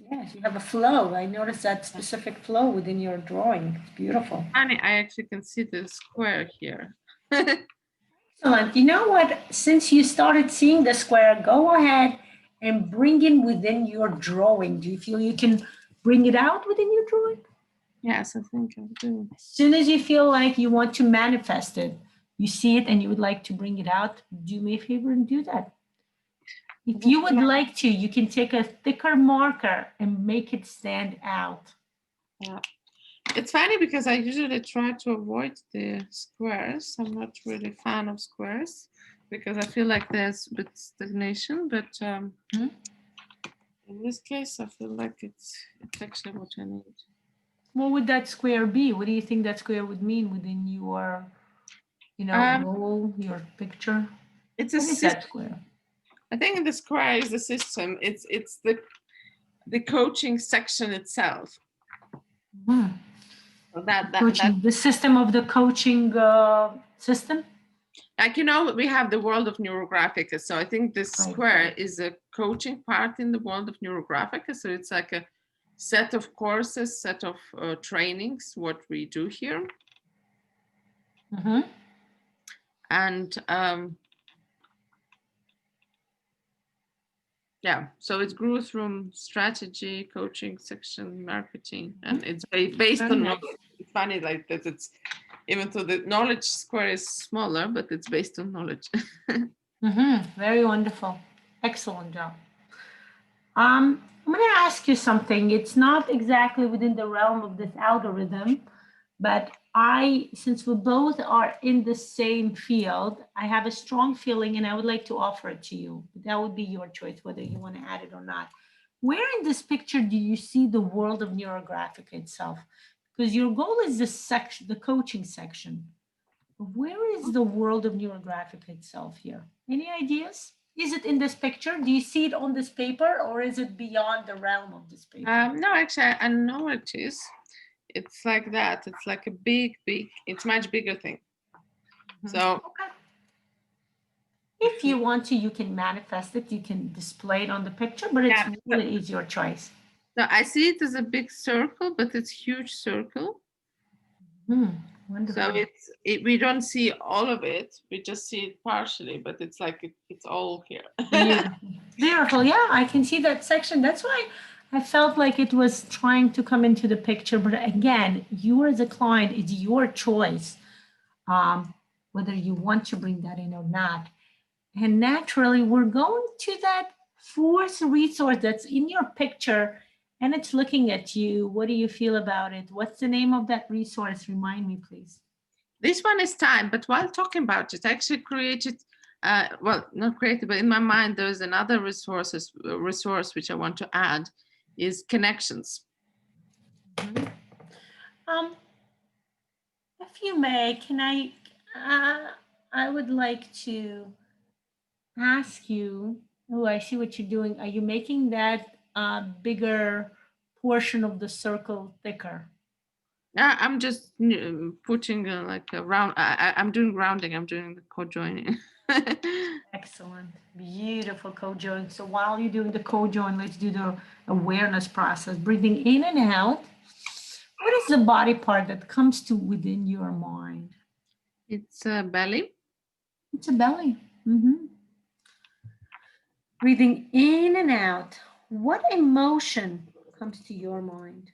Speaker 1: Yes, you have a flow. I noticed that specific flow within your drawing. It's beautiful.
Speaker 2: And I actually can see the square here.
Speaker 1: Excellent. You know what? Since you started seeing the square, go ahead and bring in within your drawing. Do you feel you can bring it out within your drawing?
Speaker 2: Yes, I think I do.
Speaker 1: As soon as you feel like you want to manifest it, you see it and you would like to bring it out, do me a favor and do that. If you would like to, you can take a thicker marker and make it stand out.
Speaker 2: Yeah. It's funny because I usually try to avoid the squares. I'm not really a fan of squares because I feel like there's a bit stagnation, but
Speaker 1: Hmm?
Speaker 2: in this case, I feel like it's actually what I need.
Speaker 1: What would that square be? What do you think that square would mean within your,
Speaker 2: Um,
Speaker 1: goal, your picture?
Speaker 2: it's a
Speaker 1: What is
Speaker 2: system.
Speaker 1: that square?
Speaker 2: I think the square is the system. It's the coaching section itself.
Speaker 1: Hmm.
Speaker 2: So that
Speaker 1: Coaching, the system of the coaching system?
Speaker 2: like we have the world of Neurographica. So I think this
Speaker 1: Right.
Speaker 2: square is a coaching part in the world of Neurographica. So it's like a set of courses, set of trainings, what we do here.
Speaker 1: Mm-hmm.
Speaker 2: And yeah, so it grew from strategy, coaching section, marketing, and it's based
Speaker 1: Very
Speaker 2: on
Speaker 1: nice.
Speaker 2: knowledge. It's funny like that. It's even though the knowledge square is smaller, but it's based on knowledge.
Speaker 1: Mm-hmm. Very wonderful. Excellent job. I'm going to ask you something. It's not exactly within the realm of this algorithm, but since we both are in the same field, I have a strong feeling and I would like to offer it to you. That would be your choice, whether you want to add it or not. Where in this picture do you see the world of Neurographic itself? because your goal is the section, the coaching section. Where is the world of Neurographic itself here? Any ideas? Is it in this picture? Do you see it on this paper, or is it beyond the realm of this paper?
Speaker 2: No, actually, I know it is. It's like that. It's like a big, it's much bigger thing. So,
Speaker 1: okay. If you want to, you can manifest it. You can display it on the picture, but it's really is your choice.
Speaker 2: No, I see it as a big circle, but it's huge circle.
Speaker 1: Wonderful.
Speaker 2: So we don't see all of it. We just see it partially, but it's like it's all here.
Speaker 1: Beautiful. Beautiful. Yeah, I can see that section. That's why I felt like it was trying to come into the picture. But again, you as a client, it's your choice, whether you want to bring that in or not. And naturally, we're going to that fourth resource that's in your picture, and it's looking at you. What do you feel about it? What's the name of that resource? Remind me, please.
Speaker 2: This one is time, but while talking about it, I actually created, well, not created, but in my mind, there's another resource which I want to add is connections.
Speaker 1: If you may, can I would like to ask you, oh, I see what you're doing. Are you making that bigger portion of the circle thicker?
Speaker 2: I'm just putting like a round, I'm doing rounding, I'm doing the co-joining.
Speaker 1: Excellent, beautiful co-join. So while you're doing the co-join, let's do the awareness process, breathing in and out. What is the body part that comes to within your mind?
Speaker 2: It's a belly.
Speaker 1: It's a belly. Breathing in and out. What emotion comes to your mind?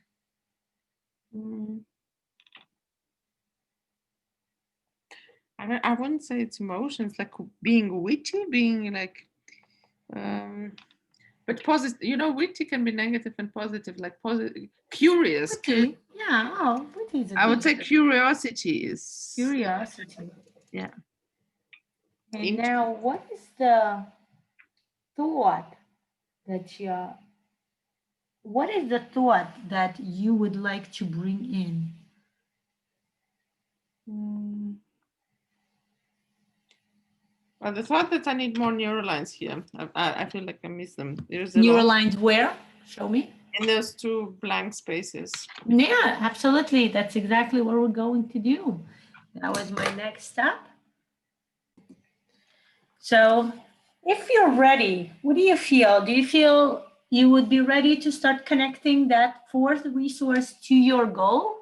Speaker 2: I wouldn't say it's emotions, like being witty, being like, but positive. You know, witty can be negative and positive, like positive, curious.
Speaker 1: Witty. Yeah. Oh, witty is a
Speaker 2: I would say curiosity is.
Speaker 1: Curiosity.
Speaker 2: Yeah.
Speaker 1: And now, what is the thought that what is the thought that you would like to bring in?
Speaker 2: Well, the thought that I need more neurolines here. I feel like I miss them. There's
Speaker 1: Neurolines where? Show me.
Speaker 2: In those two blank spaces.
Speaker 1: Yeah, absolutely. That's exactly what we're going to do. That was my next step. So if you're ready, what do you feel? Do you feel you would be ready to start connecting that fourth resource to your goal?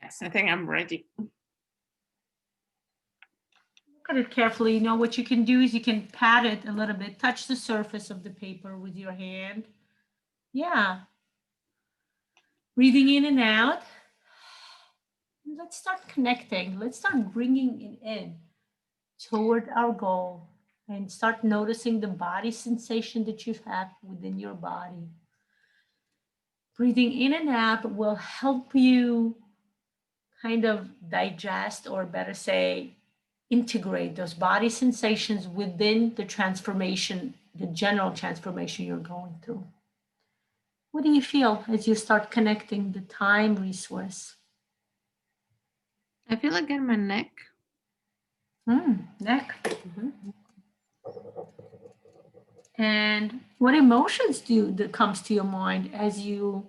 Speaker 2: Yes, I think I'm ready.
Speaker 1: Look at it carefully. You know what you can do is you can pat it a little bit, touch the surface of the paper with your hand. Yeah. Breathing in and out. Let's start connecting. Let's start bringing it in toward our goal and start noticing the body sensation that you have within your body. Breathing in and out will help you kind of digest, or better say, integrate those body sensations within the transformation, the general transformation you're going through. What do you feel as you start connecting the time resource?
Speaker 2: I feel like in my neck.
Speaker 1: Neck. And what emotions that comes to your mind as you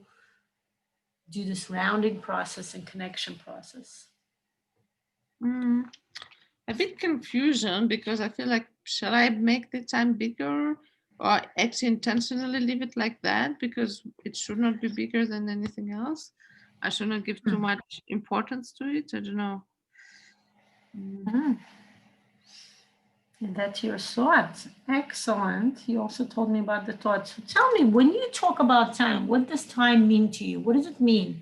Speaker 1: do this rounding process and connection process?
Speaker 2: A bit confusion, because I feel like, shall I make the time bigger or actually intentionally leave it like that, because it should not be bigger than anything else? I should not give too much importance to it. I don't know.
Speaker 1: And that's your thoughts. Excellent. You also told me about the thoughts. So tell me, when you talk about time, what does time mean to you? What does it mean?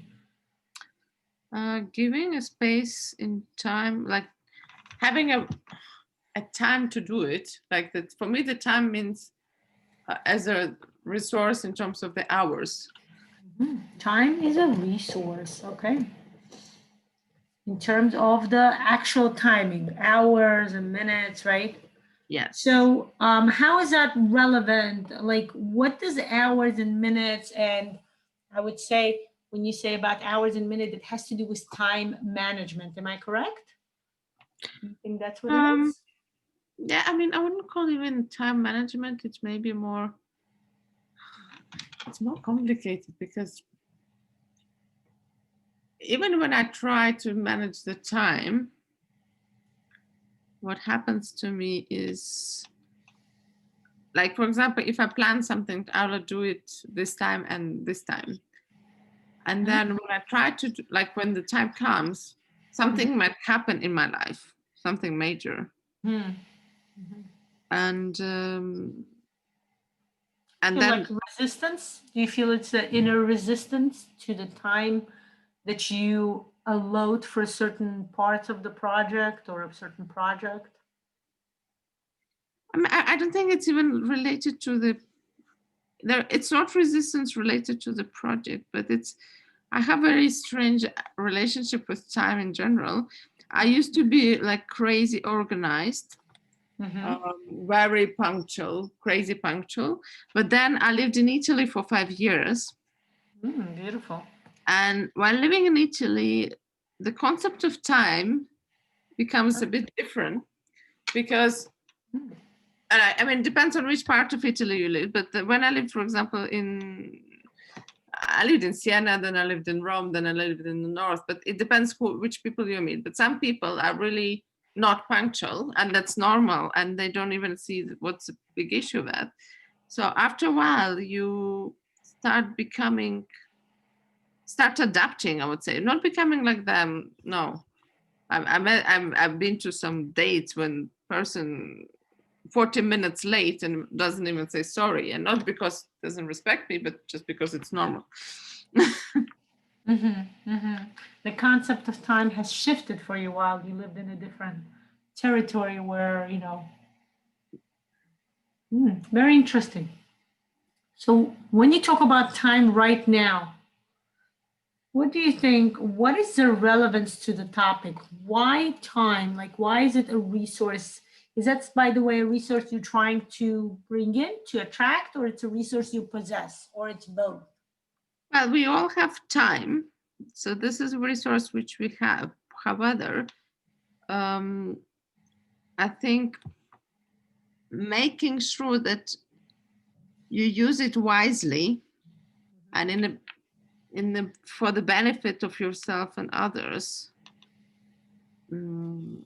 Speaker 2: Giving a space in time, like having a time to do it. Like that, for me, the time means as a resource in terms of the hours.
Speaker 1: Time is a resource, okay? In terms of the actual timing, hours and minutes, right?
Speaker 2: Yes.
Speaker 1: So how is that relevant? Like, what does hours and minutes, and I would say when you say about hours and minutes, it has to do with time management. Am I correct? You think that's what it
Speaker 2: Um,
Speaker 1: is?
Speaker 2: yeah, I mean, I wouldn't call it even time management. It's maybe more, it's more complicated because even when I try to manage the time, what happens to me is, like, for example, if I plan something, I will do it this time and this time. And then when I try to, like, when the time comes, something might happen in my life, something major.
Speaker 1: Hmm.
Speaker 2: And
Speaker 1: So
Speaker 2: then
Speaker 1: like resistance, do you feel it's the inner resistance to the time that you allot for certain parts of the project or a certain project?
Speaker 2: I mean, I don't think it's even related to the, it's not resistance related to the project, but it's, I have a very strange relationship with time in general. I used to be like crazy organized, very punctual, crazy punctual. But then I lived in Italy for 5 years.
Speaker 1: Beautiful.
Speaker 2: And while living in Italy, the concept of time becomes a bit different because, I mean, it depends on which part of Italy you live. But when I lived, for example, I lived in Siena, then I lived in Rome, then I lived in the north. But it depends which people you meet. But some people are really not punctual, and that's normal, and they don't even see what's a big issue with that. So after a while, you start adapting, I would say, not becoming like them. No, I've been to some dates when person 40 minutes late and doesn't even say sorry, and not because it doesn't respect me, but just because it's normal.
Speaker 1: The concept of time has shifted for you while you lived in a different territory where, very interesting. So when you talk about time right now, what do you think? What is the relevance to the topic? Why time? Like, why is it a resource? Is that, by the way, a resource you're trying to bring in to attract, or it's a resource you possess, or it's both?
Speaker 2: Well, we all have time, so this is a resource which we have. However, I think making sure that you use it wisely and for the benefit of yourself and others. And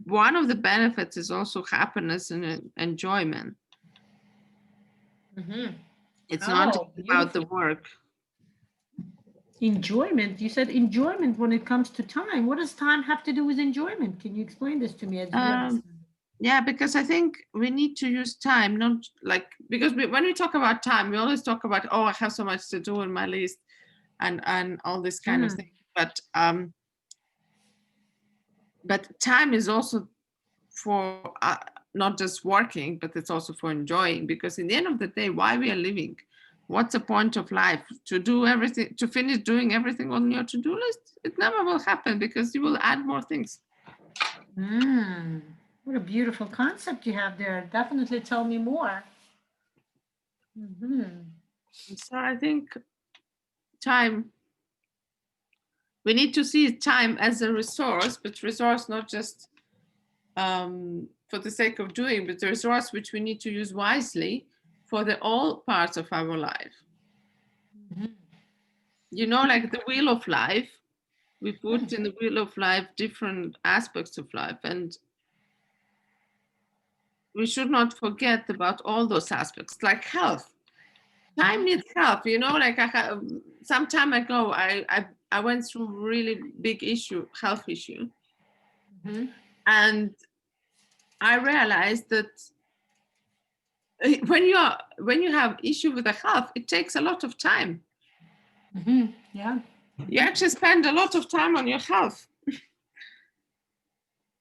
Speaker 2: one of the benefits is also happiness and enjoyment. It's not just
Speaker 1: Oh,
Speaker 2: about the
Speaker 1: beautiful.
Speaker 2: work.
Speaker 1: Enjoyment. You said enjoyment when it comes to time. What does time have to do with enjoyment? Can you explain this to me? I didn't
Speaker 2: Um,
Speaker 1: understand.
Speaker 2: yeah, because I think we need to use time, not like, because when we talk about time, we always talk about, oh, I have so much to do on my list and all this kind of thing. But time is also for not just working, but it's also for enjoying, because in the end of the day, why we are living, what's the point of life? To do everything, to finish doing everything on your to-do list? It never will happen, because you will add more things.
Speaker 1: What a beautiful concept you have there. Definitely tell me more.
Speaker 2: So I think time, we need to see time as a resource, but resource not just for the sake of doing, but the resource which we need to use wisely for all parts of our life. Like the wheel of life, we put in the wheel of life different aspects of life, and we should not forget about all those aspects, like health. Time needs health, like some time ago, I went through a really big health issue. And I realized that when you have issue with the health, it takes a lot of time.
Speaker 1: Yeah.
Speaker 2: You actually spend a lot of time on your health.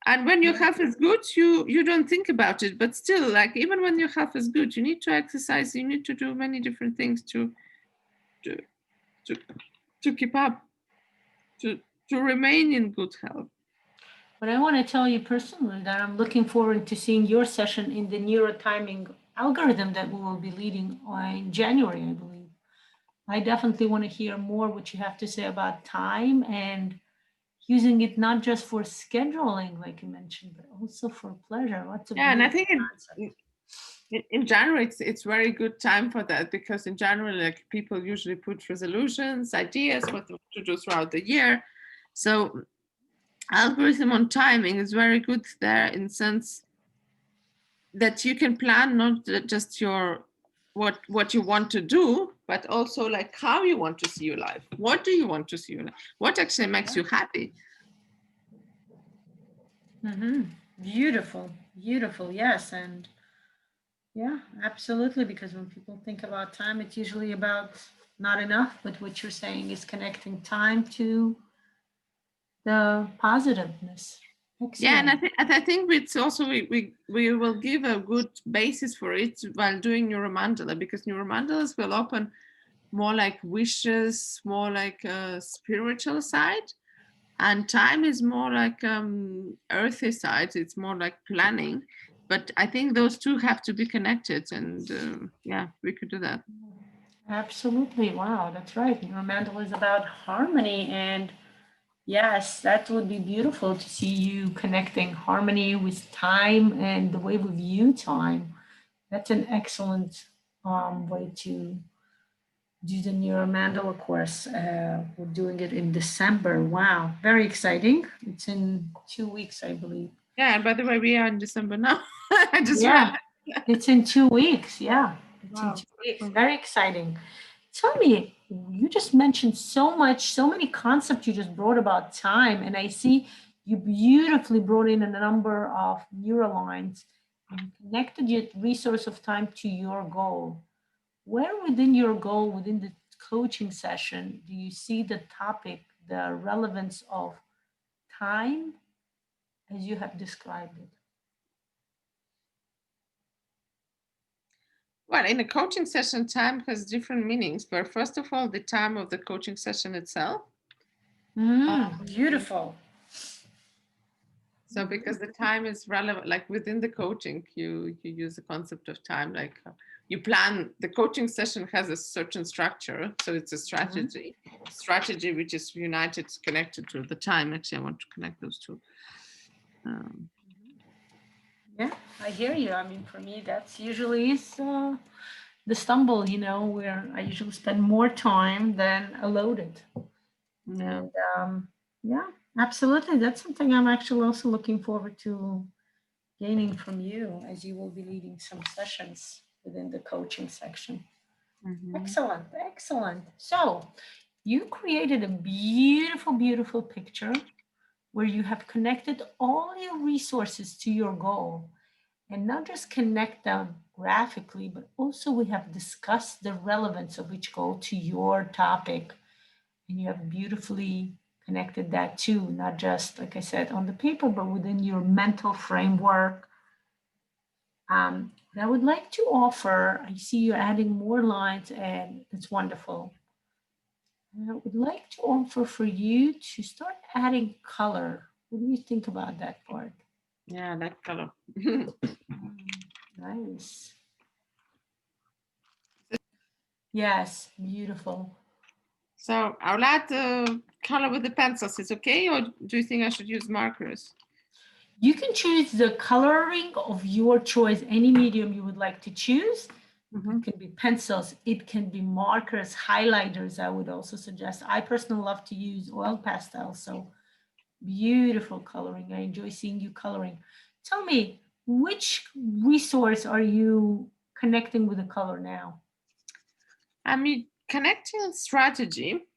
Speaker 2: And when your health is good, you don't think about it. But still, like, even when your health is good, you need to exercise, you need to do many different things to keep up, to remain in good health.
Speaker 1: But I want to tell you personally that I'm looking forward to seeing your session in the neurotiming algorithm that we will be leading in January, I believe. I definitely want to hear more what you have to say about time and using it not just for scheduling, like you mentioned, but also for pleasure. What's a
Speaker 2: Yeah, and I
Speaker 1: beautiful
Speaker 2: think
Speaker 1: concept.
Speaker 2: in January it's very good time for that, because in January, like, people usually put resolutions, ideas, what to do throughout the year. So algorithm on timing is very good there, in sense that you can plan not just your what you want to do, but also like how you want to see your life. What do you want to see your life? What actually makes
Speaker 1: Yeah.
Speaker 2: you happy?
Speaker 1: Beautiful, beautiful. Yes. And yeah, absolutely. Because when people think about time, it's usually about not enough. But what you're saying is connecting time to the positiveness.
Speaker 2: Yeah, and
Speaker 1: Excellent.
Speaker 2: I think it's also we will give a good basis for it while doing neuromandala, because neuromandalas will open more like wishes, more like a spiritual side, and time is more like earthy side. It's more like planning, but I think those two have to be connected, and yeah, we could do that.
Speaker 1: Absolutely. Wow, that's right. Your mantle is about harmony. And yes, that would be beautiful to see you connecting harmony with time and the way we view time. That's an excellent way to do the Neuromandala course. We're doing it in December. Wow, very exciting. It's in 2 weeks, I believe.
Speaker 2: Yeah, and by the way, we are in December now. I just
Speaker 1: Yeah,
Speaker 2: realized.
Speaker 1: it's in 2 weeks. Yeah, it's in
Speaker 2: Wow.
Speaker 1: 2 weeks. Very exciting. Tell me, you just mentioned so much, so many concepts you just brought about time, and I see you beautifully brought in a number of neurolines and connected your resource of time to your goal. Where within your goal, within the coaching session, do you see the topic, the relevance of time as you have described it?
Speaker 2: Well, in a coaching session, time has different meanings. But first of all, the time of the coaching session itself. Um,
Speaker 1: Beautiful.
Speaker 2: so because the time is relevant, like within the coaching, you use the concept of time, like you plan. The coaching session has a certain structure, so it's a
Speaker 1: Mhm.
Speaker 2: strategy which is united, connected to the time. Actually, I want to connect those two. Um,
Speaker 1: Yeah, I hear you. I mean, for me, that's usually is the stumble, where I usually spend more time than allotted.
Speaker 2: yeah.
Speaker 1: And yeah, absolutely. That's something I'm actually also looking forward to gaining from you as you will be leading some sessions within the coaching section.
Speaker 2: Mhm.
Speaker 1: Excellent, excellent. So you created a beautiful, beautiful picture where you have connected all your resources to your goal and not just connect them graphically, but also we have discussed the relevance of each goal to your topic. And you have beautifully connected that too, not just, like I said, on the paper, but within your mental framework. What I would like to offer, I see you adding more lines, and it's wonderful. I would like to offer for you to start adding color. What do you think about that part?
Speaker 2: Yeah, that color.
Speaker 1: Nice. Yes, beautiful.
Speaker 2: So I'll add the color with the pencils. It's okay, or do you think I should use markers?
Speaker 1: You can choose the coloring of your choice, any medium you would like to choose.
Speaker 2: Mm-hmm.
Speaker 1: It can be pencils, it can be markers, highlighters. I would also suggest. I personally love to use oil pastels. So beautiful coloring. I enjoy seeing you coloring. Tell me, which resource are you connecting with the color now?
Speaker 2: I mean, connecting strategy.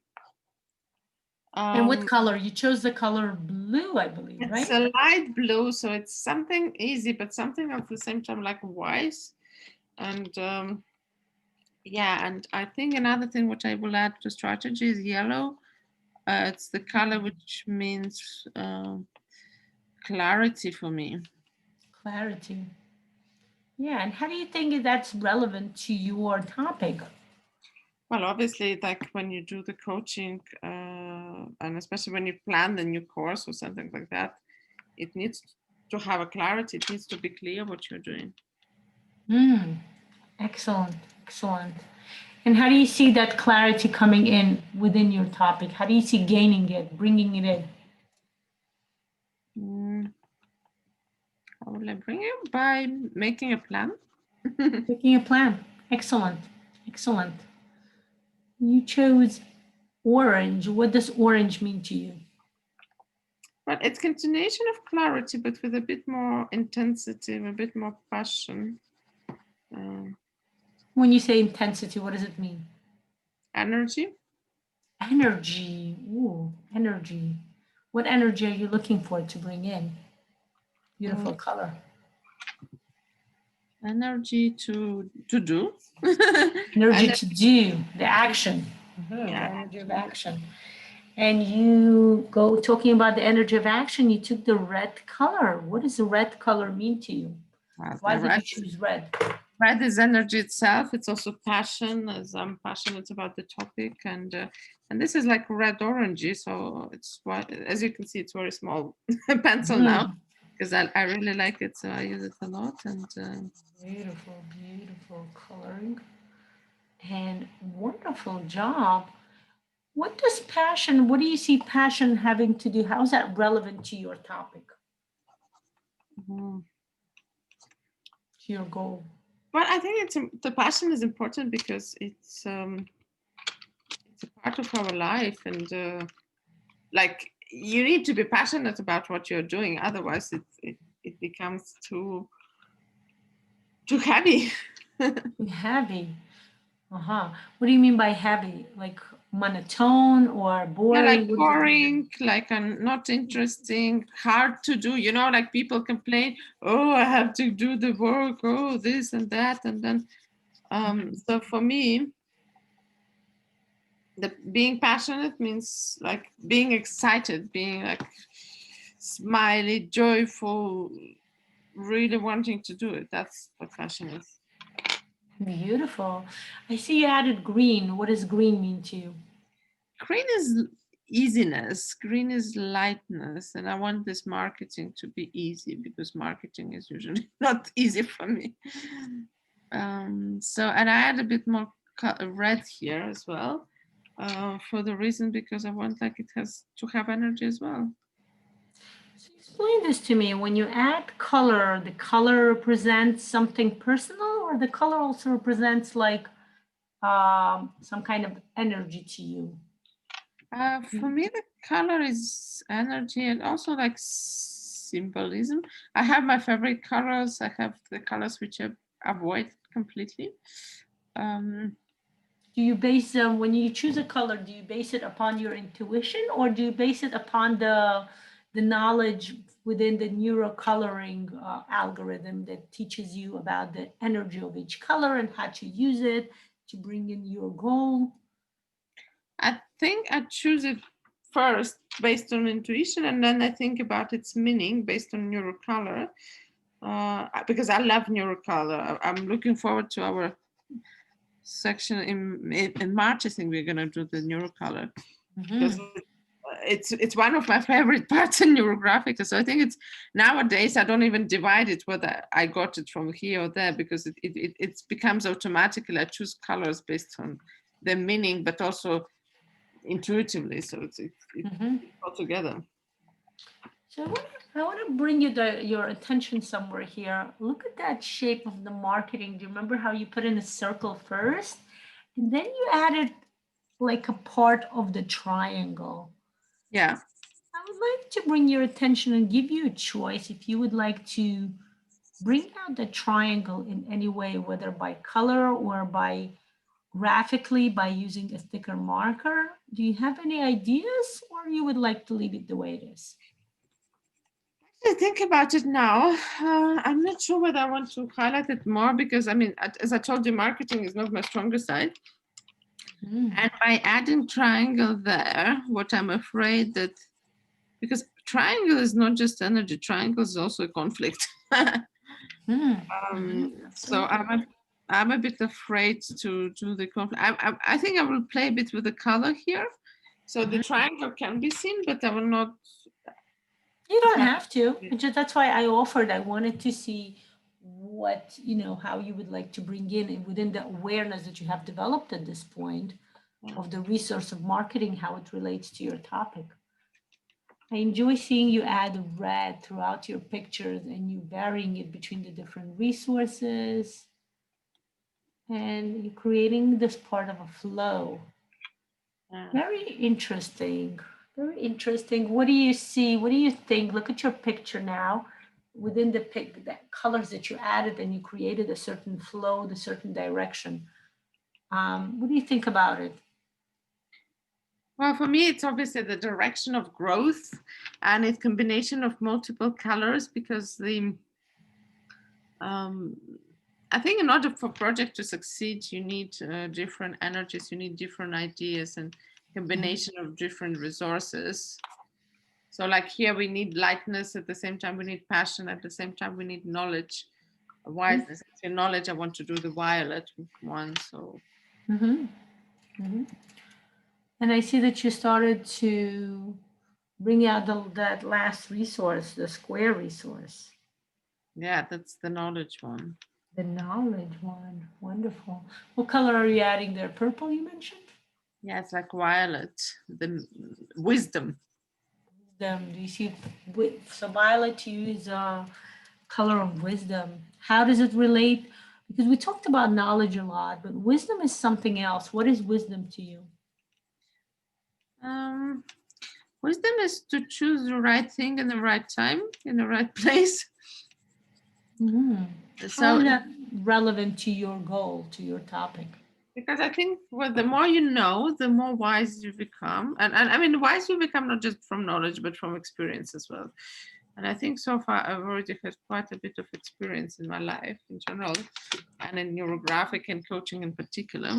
Speaker 1: And what
Speaker 2: Um,
Speaker 1: color? You chose the color blue, I believe,
Speaker 2: it's
Speaker 1: right?
Speaker 2: a light blue, so it's something easy, but something at the same time like wise. And yeah, and I think another thing which I will add to strategy is yellow. It's the color which means clarity for me.
Speaker 1: Clarity. Yeah, and how do you think that's relevant to your topic?
Speaker 2: Well, obviously, like when you do the coaching, and especially when you plan the new course or something like that, it needs to have a clarity. It needs to be clear what you're doing.
Speaker 1: Mm, excellent, excellent. And how do you see that clarity coming in within your topic? How do you see gaining it, bringing it in?
Speaker 2: How will I bring it? By making a plan.
Speaker 1: Making a plan. Excellent. Excellent. You chose orange. What does orange mean to you?
Speaker 2: But it's continuation of clarity, but with a bit more intensity, a bit more passion.
Speaker 1: When you say intensity, what does it mean?
Speaker 2: Energy.
Speaker 1: Energy. Ooh, energy. What energy are you looking for to bring in? Beautiful color.
Speaker 2: Energy to do.
Speaker 1: Energy to do, the action.
Speaker 2: Yeah.
Speaker 1: The energy of action. And you go talking about the energy of action, you took the red color. What does the red color mean to you? Why did you choose red?
Speaker 2: Red is energy itself. It's also passion, as I'm passionate about the topic. And this is like red orangey. So it's, as you can see, it's very small pencil now, because I really like it. So I use it a lot. And
Speaker 1: beautiful, beautiful coloring. And wonderful job. What does passion, what do you see passion having to do? How is that relevant to your topic? To your goal?
Speaker 2: Well, I think the passion is important because it's a part of our life, and like you need to be passionate about what you're doing. Otherwise, it becomes too heavy.
Speaker 1: Too heavy. What do you mean by heavy? Like monotone or boring?
Speaker 2: Yeah, like boring, like not interesting, hard to do. You know, like people complain, oh, I have to do the work, oh, this and that, and then. So for me, being passionate means like being excited, being like smiley, joyful, really wanting to do it. That's what passion is.
Speaker 1: Beautiful. I see you added green. What does green mean to you?
Speaker 2: Green is easiness. Green is lightness. And I want this marketing to be easy because marketing is usually not easy for me. And I add a bit more red here as well. For the reason because I want like it has to have energy as well.
Speaker 1: So explain this to me. When you add color, the color represents something personal, or the color also represents like some kind of energy to you?
Speaker 2: For me, the color is energy and also like symbolism. I have my favorite colors. I have the colors which I avoid completely.
Speaker 1: Do you base when you choose a color, do you base it upon your intuition, or do you base it upon the knowledge within the neurocoloring algorithm that teaches you about the energy of each color and how to use it to bring in your goal?
Speaker 2: I think I choose it first based on intuition, and then I think about its meaning based on neurocolor, because I love neurocolor. I'm looking forward to our section in March. I think we're going to do the neurocolor. Because it's one of my favorite parts in NeuroGraphic. So I think it's nowadays I don't even divide it whether I got it from here or there, because it becomes automatically I choose colors based on the meaning, but also intuitively. So it's all together.
Speaker 1: So I want to bring you your attention somewhere here. Look at that shape of the marketing. Do you remember how you put in a circle first, and then you added like a part of the triangle?
Speaker 2: Yeah.
Speaker 1: I would like to bring your attention and give you a choice if you would like to bring out the triangle in any way, whether by color or by graphically by using a thicker marker. Do you have any ideas, or you would like to leave it the way it is?
Speaker 2: I think about it now. I'm not sure whether I want to highlight it more because, I mean, as I told you, marketing is not my strongest side. And by adding triangle there, what I'm afraid that, because triangle is not just energy, triangle is also a conflict. So I'm a bit afraid to do the conflict. I think I will play a bit with the color here. So the triangle can be seen, but I will not.
Speaker 1: You don't have to. That's why I offered. I wanted to see what, how you would like to bring in within the awareness that you have developed at this point of the resource of marketing, how it relates to your topic. I enjoy seeing you add red throughout your pictures and you varying it between the different resources. And you're creating this part of a flow. Very interesting. Very interesting. What do you see? What do you think? Look at your picture now. Within the colors that you added and you created a certain flow, the certain direction. What do you think about it?
Speaker 2: Well, for me, it's obviously the direction of growth and its combination of multiple colors, because I think in order for a project to succeed, you need different energies, you need different ideas and combination of different resources. So like here we need lightness, at the same time we need passion, at the same time we need knowledge, wiseness. In knowledge, I want to do the violet one. So.
Speaker 1: And I see that you started to bring out that last resource, the square resource.
Speaker 2: Yeah, that's the knowledge one.
Speaker 1: The knowledge one. Wonderful. What color are you adding there? Purple, you mentioned?
Speaker 2: Yeah, it's like violet, the wisdom.
Speaker 1: Do you see? So violet to you is a color of wisdom. How does it relate? Because we talked about knowledge a lot, but wisdom is something else. What is wisdom to you?
Speaker 2: Wisdom is to choose the right thing in the right time, in the right place.
Speaker 1: So how is that relevant to your goal, to your topic?
Speaker 2: Because I think the more you know, the more wise you become. And I mean, wise you become not just from knowledge, but from experience as well. And I think so far I've already had quite a bit of experience in my life in general, and in neurographic and coaching in particular,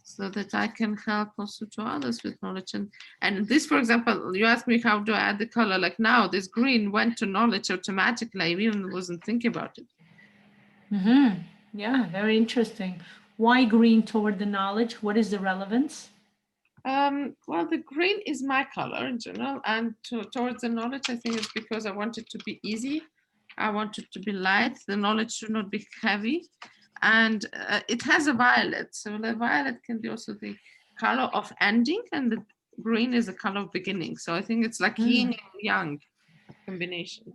Speaker 2: so that I can help also to others with knowledge. And this, for example, you asked me how do I add the color, like now this green went to knowledge automatically. I even wasn't thinking about it.
Speaker 1: Yeah, very interesting. Why green toward the knowledge? What is the relevance?
Speaker 2: Well, the green is my color in general, and towards the knowledge, I think it's because I want it to be easy. I want it to be light. The knowledge should not be heavy. And it has a violet. So the violet can be also the color of ending, and the green is the color of beginning. So I think it's like yin and yang combination.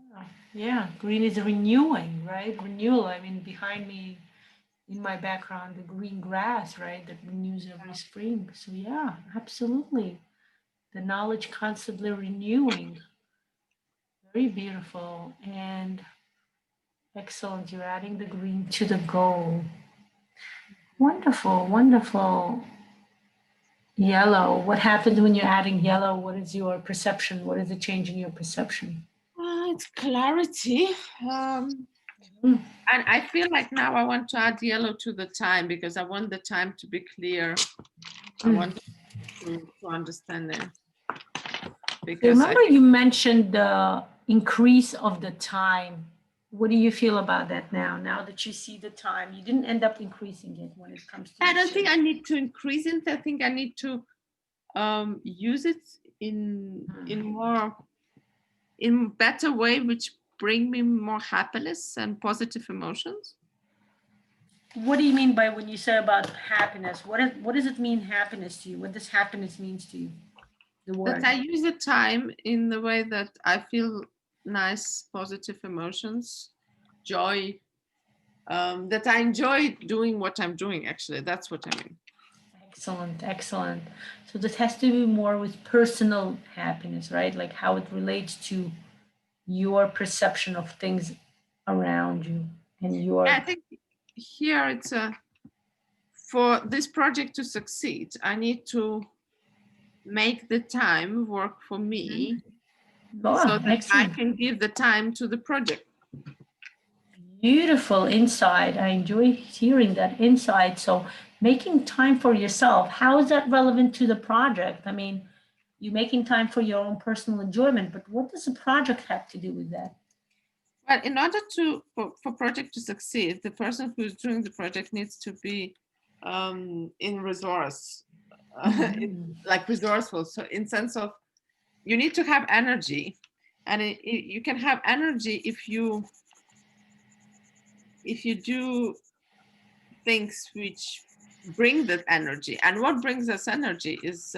Speaker 1: Yeah, green is renewing, right? Renewal. I mean, behind me in my background, the green grass, right? That renews every spring. So yeah, absolutely. The knowledge constantly renewing. Very beautiful and excellent. You're adding the green to the goal. Wonderful, wonderful. Yellow. What happens when you're adding yellow? What is your perception? What is the change in your perception?
Speaker 2: It's clarity. And I feel like now I want to add yellow to the time, because I want the time to be clear. I want to understand it. Because
Speaker 1: remember you mentioned the increase of the time. What do you feel about that now? Now that you see the time, you didn't end up increasing it when it comes to.
Speaker 2: I don't think I need to increase it. I think I need to use it in better way, which bring me more happiness and positive emotions.
Speaker 1: What do you mean by when you say about happiness? What does it mean, happiness to you? What does happiness means to you? The word.
Speaker 2: That I use the time in the way that I feel nice, positive emotions, joy, that I enjoy doing what I'm doing, actually. That's what I mean.
Speaker 1: Excellent, excellent. So this has to be more with personal happiness, right? Like how it relates to your perception of things around you and your.
Speaker 2: I think here it's for this project to succeed, I need to make the time work for me, so that excellent. I can give the time to the project.
Speaker 1: Beautiful insight. I enjoy hearing that insight. So making time for yourself, how is that relevant to the project? I mean, you're making time for your own personal enjoyment, but what does the project have to do with that?
Speaker 2: Well, in order for project to succeed, the person who's doing the project needs to be in resource, like resourceful. So in sense of, you need to have energy, and you can have energy if you if you do things which bring that energy, and what brings us energy is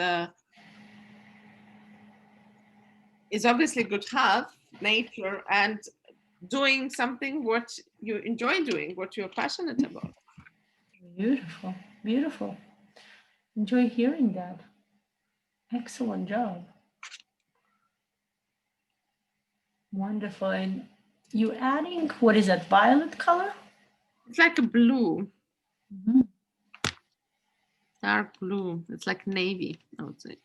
Speaker 2: obviously good health, nature, and doing something what you enjoy doing, what you're passionate about.
Speaker 1: Beautiful, beautiful. Enjoy hearing that. Excellent job. Wonderful. And you adding, what is that, violet color?
Speaker 2: It's like a blue,
Speaker 1: Mhm.
Speaker 2: dark blue. It's like navy, I would say.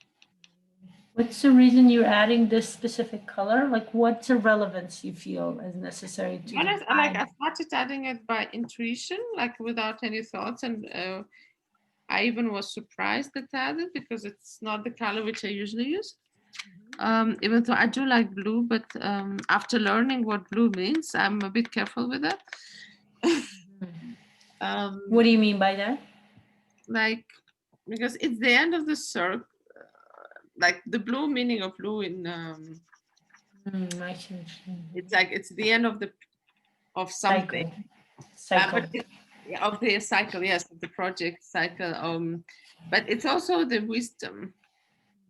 Speaker 1: What's the reason you're adding this specific color? Like, what's the relevance you feel is necessary
Speaker 2: To
Speaker 1: to
Speaker 2: be honest,
Speaker 1: define?
Speaker 2: I started adding it by intuition, like without any thoughts, and I even was surprised that I added because it's not the color which I usually use. Even though I do like blue, but after learning what blue means, I'm a bit careful with it.
Speaker 1: What do you mean by that?
Speaker 2: Like, because it's the end of the circle, like the blue meaning of blue in
Speaker 1: I see what you mean.
Speaker 2: it's like it's the end of something.
Speaker 1: Cycle.
Speaker 2: But yeah, of the cycle, yes, of the project cycle. But it's also the wisdom.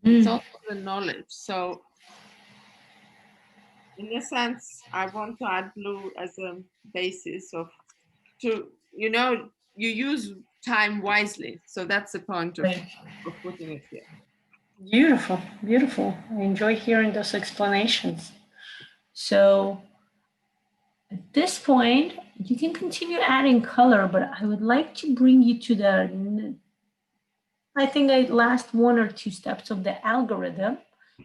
Speaker 2: It's
Speaker 1: Mm.
Speaker 2: also the knowledge. So in a sense, I want to add blue as a basis of to you use time wisely. So that's the point
Speaker 1: Great.
Speaker 2: of putting it here.
Speaker 1: Beautiful, beautiful. I enjoy hearing those explanations. So at this point, you can continue adding color, but I would like to bring you to I think I last one or two steps of the algorithm,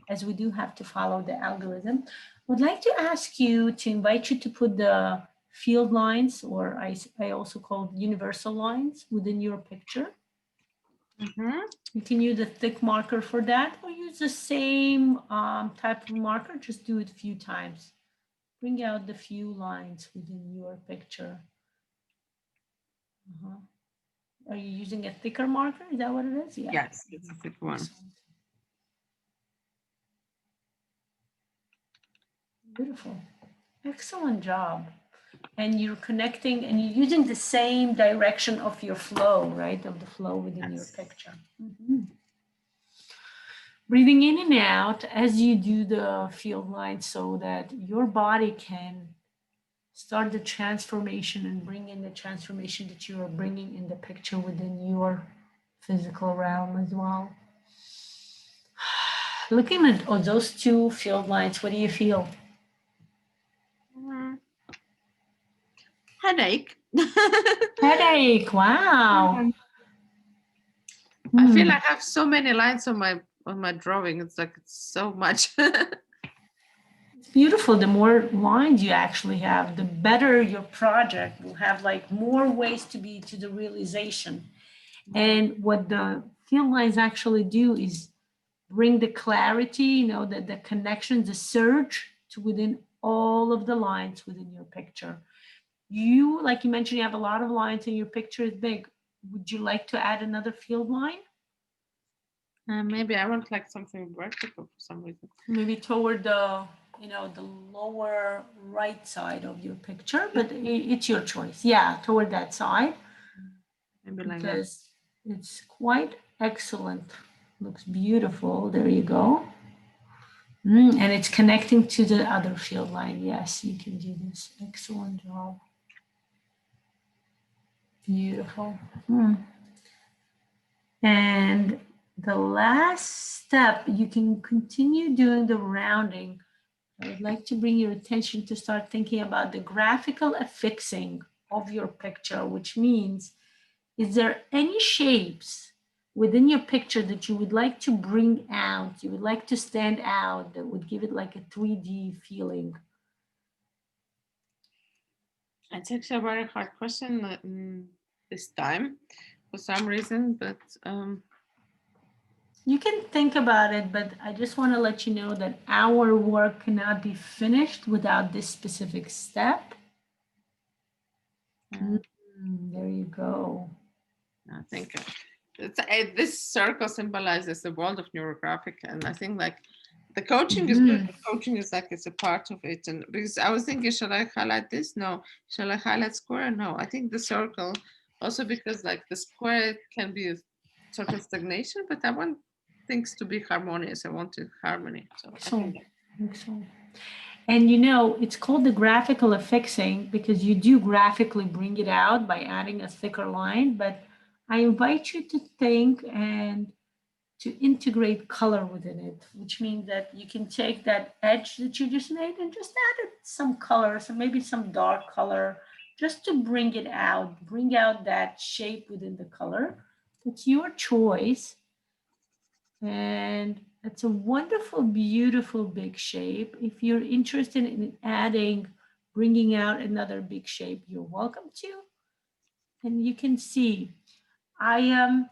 Speaker 1: as we do have to follow the algorithm. I would like to ask you to invite you to put the field lines, or I also call universal lines, within your picture.
Speaker 2: Mm-hmm.
Speaker 1: You can use a thick marker for that, or use the same type of marker, just do it a few times. Bring out the few lines within your picture. Uh-huh. Are you using a thicker marker? Is that what it is? Yeah.
Speaker 2: Yes, it's a thick one.
Speaker 1: Excellent. Beautiful. Excellent job. And you're connecting and you're using the same direction of your flow, right? Of the flow within your
Speaker 2: Yes.
Speaker 1: picture. Mhm. Breathing in and out as you do the field lines so that your body can start the transformation and bring in the transformation that you are bringing in the picture within your physical realm as well. Looking at those two field lines, what do you feel?
Speaker 2: Mm. Headache.
Speaker 1: Headache. Wow.
Speaker 2: I feel
Speaker 1: Hmm.
Speaker 2: like I have so many lines on my drawing. It's like it's so much.
Speaker 1: It's beautiful. The more lines you actually have, the better your project will have, like more ways to be to the realization. And what the field lines actually do is bring the clarity, the connections, the surge to within all of the lines within your picture. You, like you mentioned, you have a lot of lines and your picture is big. Would you like to add another field line?
Speaker 2: Maybe I want like something vertical for some reason.
Speaker 1: Maybe toward the lower right side of your picture, but it's your choice. Yeah, toward that side,
Speaker 2: Maybe like that.
Speaker 1: because it's quite excellent. Looks beautiful. There you go. And it's connecting to the other field line. Yes, you can do this. Excellent job. Beautiful. And the last step, you can continue doing the rounding. I would like to bring your attention to start thinking about the graphical affixing of your picture, which means, is there any shapes within your picture that you would like to bring out, you would like to stand out, that would give it like a 3D feeling?
Speaker 2: It's actually a very hard question this time for some reason, but
Speaker 1: You can think about it, but I just want to let you know that our work cannot be finished without this specific step. There you go.
Speaker 2: I think this circle symbolizes the world of Neurographic, and I think like The coaching is good.
Speaker 1: Mhm.
Speaker 2: The coaching is like it's a part of it. And because I was thinking, shall I highlight this? No. Shall I highlight square? No. I think the circle, also because like the square can be a sort of stagnation, but I want things to be harmonious. I wanted harmony. So I think
Speaker 1: Excellent. Excellent. And you know, it's called the graphical affixing because you do graphically bring it out by adding a thicker line. But I invite you to think and to integrate color within it, which means that you can take that edge that you just made and just add it some color, so maybe some dark color, just to bring out that shape within the color. It's your choice. And it's a wonderful, beautiful big shape. If you're interested in adding, bringing out another big shape, you're welcome to. And you can see I am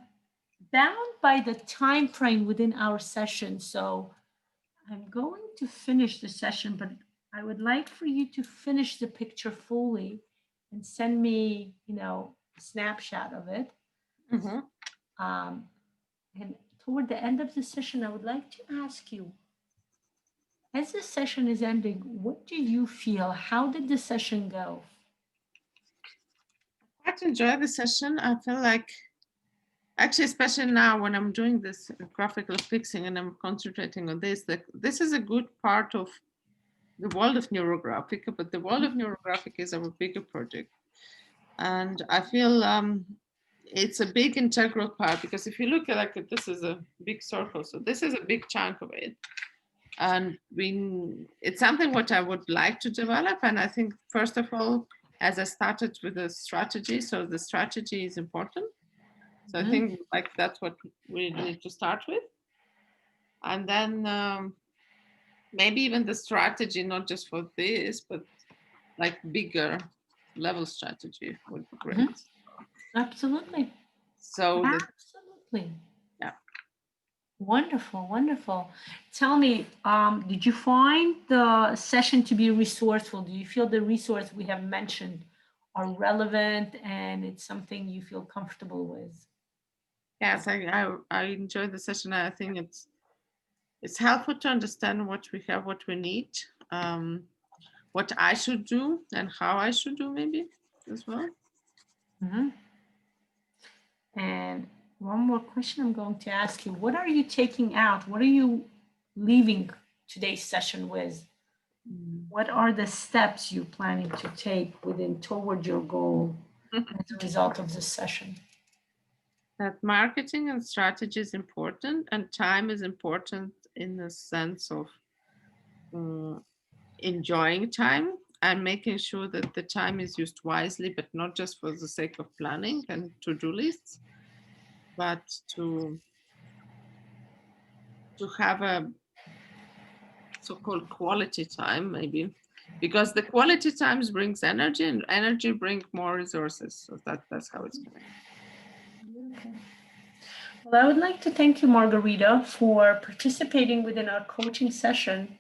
Speaker 1: bound by the time frame within our session. So I'm going to finish the session, but I would like for you to finish the picture fully and send me, a snapshot of it.
Speaker 2: Mhm.
Speaker 1: Um, and toward the end of the session, I would like to ask you, as the session is ending, what do you feel? How did the session go?
Speaker 2: quite enjoy the session. I feel like actually, especially now when I'm doing this graphical fixing and I'm concentrating on this, that this is a good part of the world of Neurographica, but the world of Neurographic is our bigger project. And I feel it's a big integral part because if you look at like this is a big circle, so this is a big chunk of it. And it's something what I would like to develop. And I think, first of all, as I started with the strategy, so the strategy is important. So I
Speaker 1: Mhm.
Speaker 2: think like that's what we need to start with. And then maybe even the strategy, not just for this, but like bigger level strategy would be
Speaker 1: Mhm.
Speaker 2: great.
Speaker 1: Absolutely.
Speaker 2: So that,
Speaker 1: Absolutely.
Speaker 2: yeah.
Speaker 1: Wonderful, wonderful. Tell me, did you find the session to be resourceful? Do you feel the resource we have mentioned are relevant and it's something you feel comfortable with?
Speaker 2: Yes, I enjoy the session. I think it's helpful to understand what we have, what we need, what I should do, and how I should do maybe as well.
Speaker 1: Mhm. And one more question I'm going to ask you. What are you taking out? What are you leaving today's session with?
Speaker 2: Mm.
Speaker 1: What are the steps you're planning to take within toward your goal as a result of this session?
Speaker 2: That marketing and strategy is important, and time is important in the sense of mm, enjoying time and making sure that the time is used wisely, but not just for the sake of planning and to-do lists, but to have a so-called quality time, maybe, because the quality times brings energy, and energy brings more resources. So that's how it's going.
Speaker 1: Okay. Well, I would like to thank you, Margarita, for participating within our coaching session.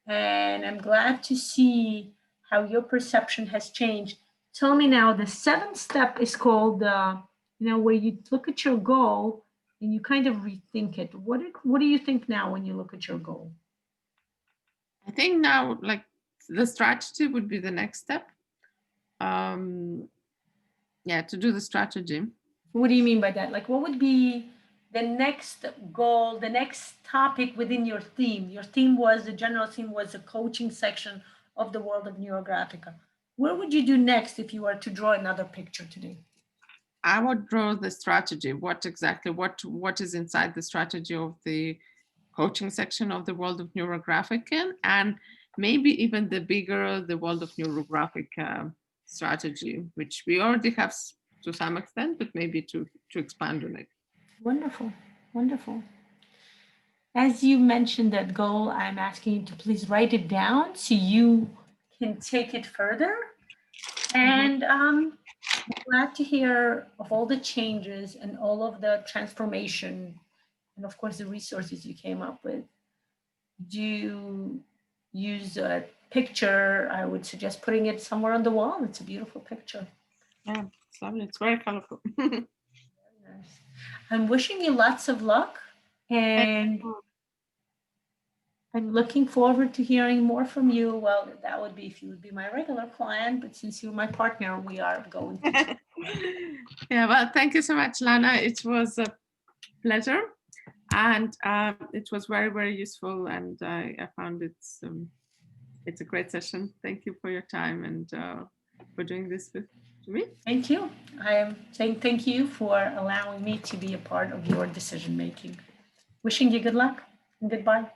Speaker 1: And I'm glad to see how your perception has changed. Tell me now, the seventh step is called, where you look at your goal and you kind of rethink it. What do you think now when you look at your goal?
Speaker 2: I think now, like the strategy would be the next step. Yeah, to do the strategy.
Speaker 1: What do you mean by that? Like, what would be the next goal, the next topic within your theme? Your theme was, the general theme was the coaching section of the world of Neurographica. What would you do next if you were to draw another picture today?
Speaker 2: I would draw the strategy. What exactly? What is inside the strategy of the coaching section of the world of neurographic, and maybe even the bigger the world of neurographic strategy, which we already have to some extent, but maybe to expand on it.
Speaker 1: Wonderful, wonderful. As you mentioned that goal, I'm asking you to please write it down so you can take it further.
Speaker 2: Mhm.
Speaker 1: And I'm glad to hear of all the changes and all of the transformation, and of course the resources you came up with. Do you use a picture? I would suggest putting it somewhere on the wall. It's a beautiful picture.
Speaker 2: Yeah, it's lovely. It's very colorful.
Speaker 1: Nice. I'm wishing you lots of luck,
Speaker 2: Thank
Speaker 1: and
Speaker 2: you.
Speaker 1: I'm looking forward to hearing more from you. Well, that would be if you would be my regular client, but since you're my partner, we are going to.
Speaker 2: Yeah, well, thank you so much, Lana. It was a pleasure, and it was very, very useful, and I found it's a great session. Thank you for your time and for doing this with me.
Speaker 1: Thank you. I am saying thank you for allowing me to be a part of your decision making. Wishing you good luck and goodbye.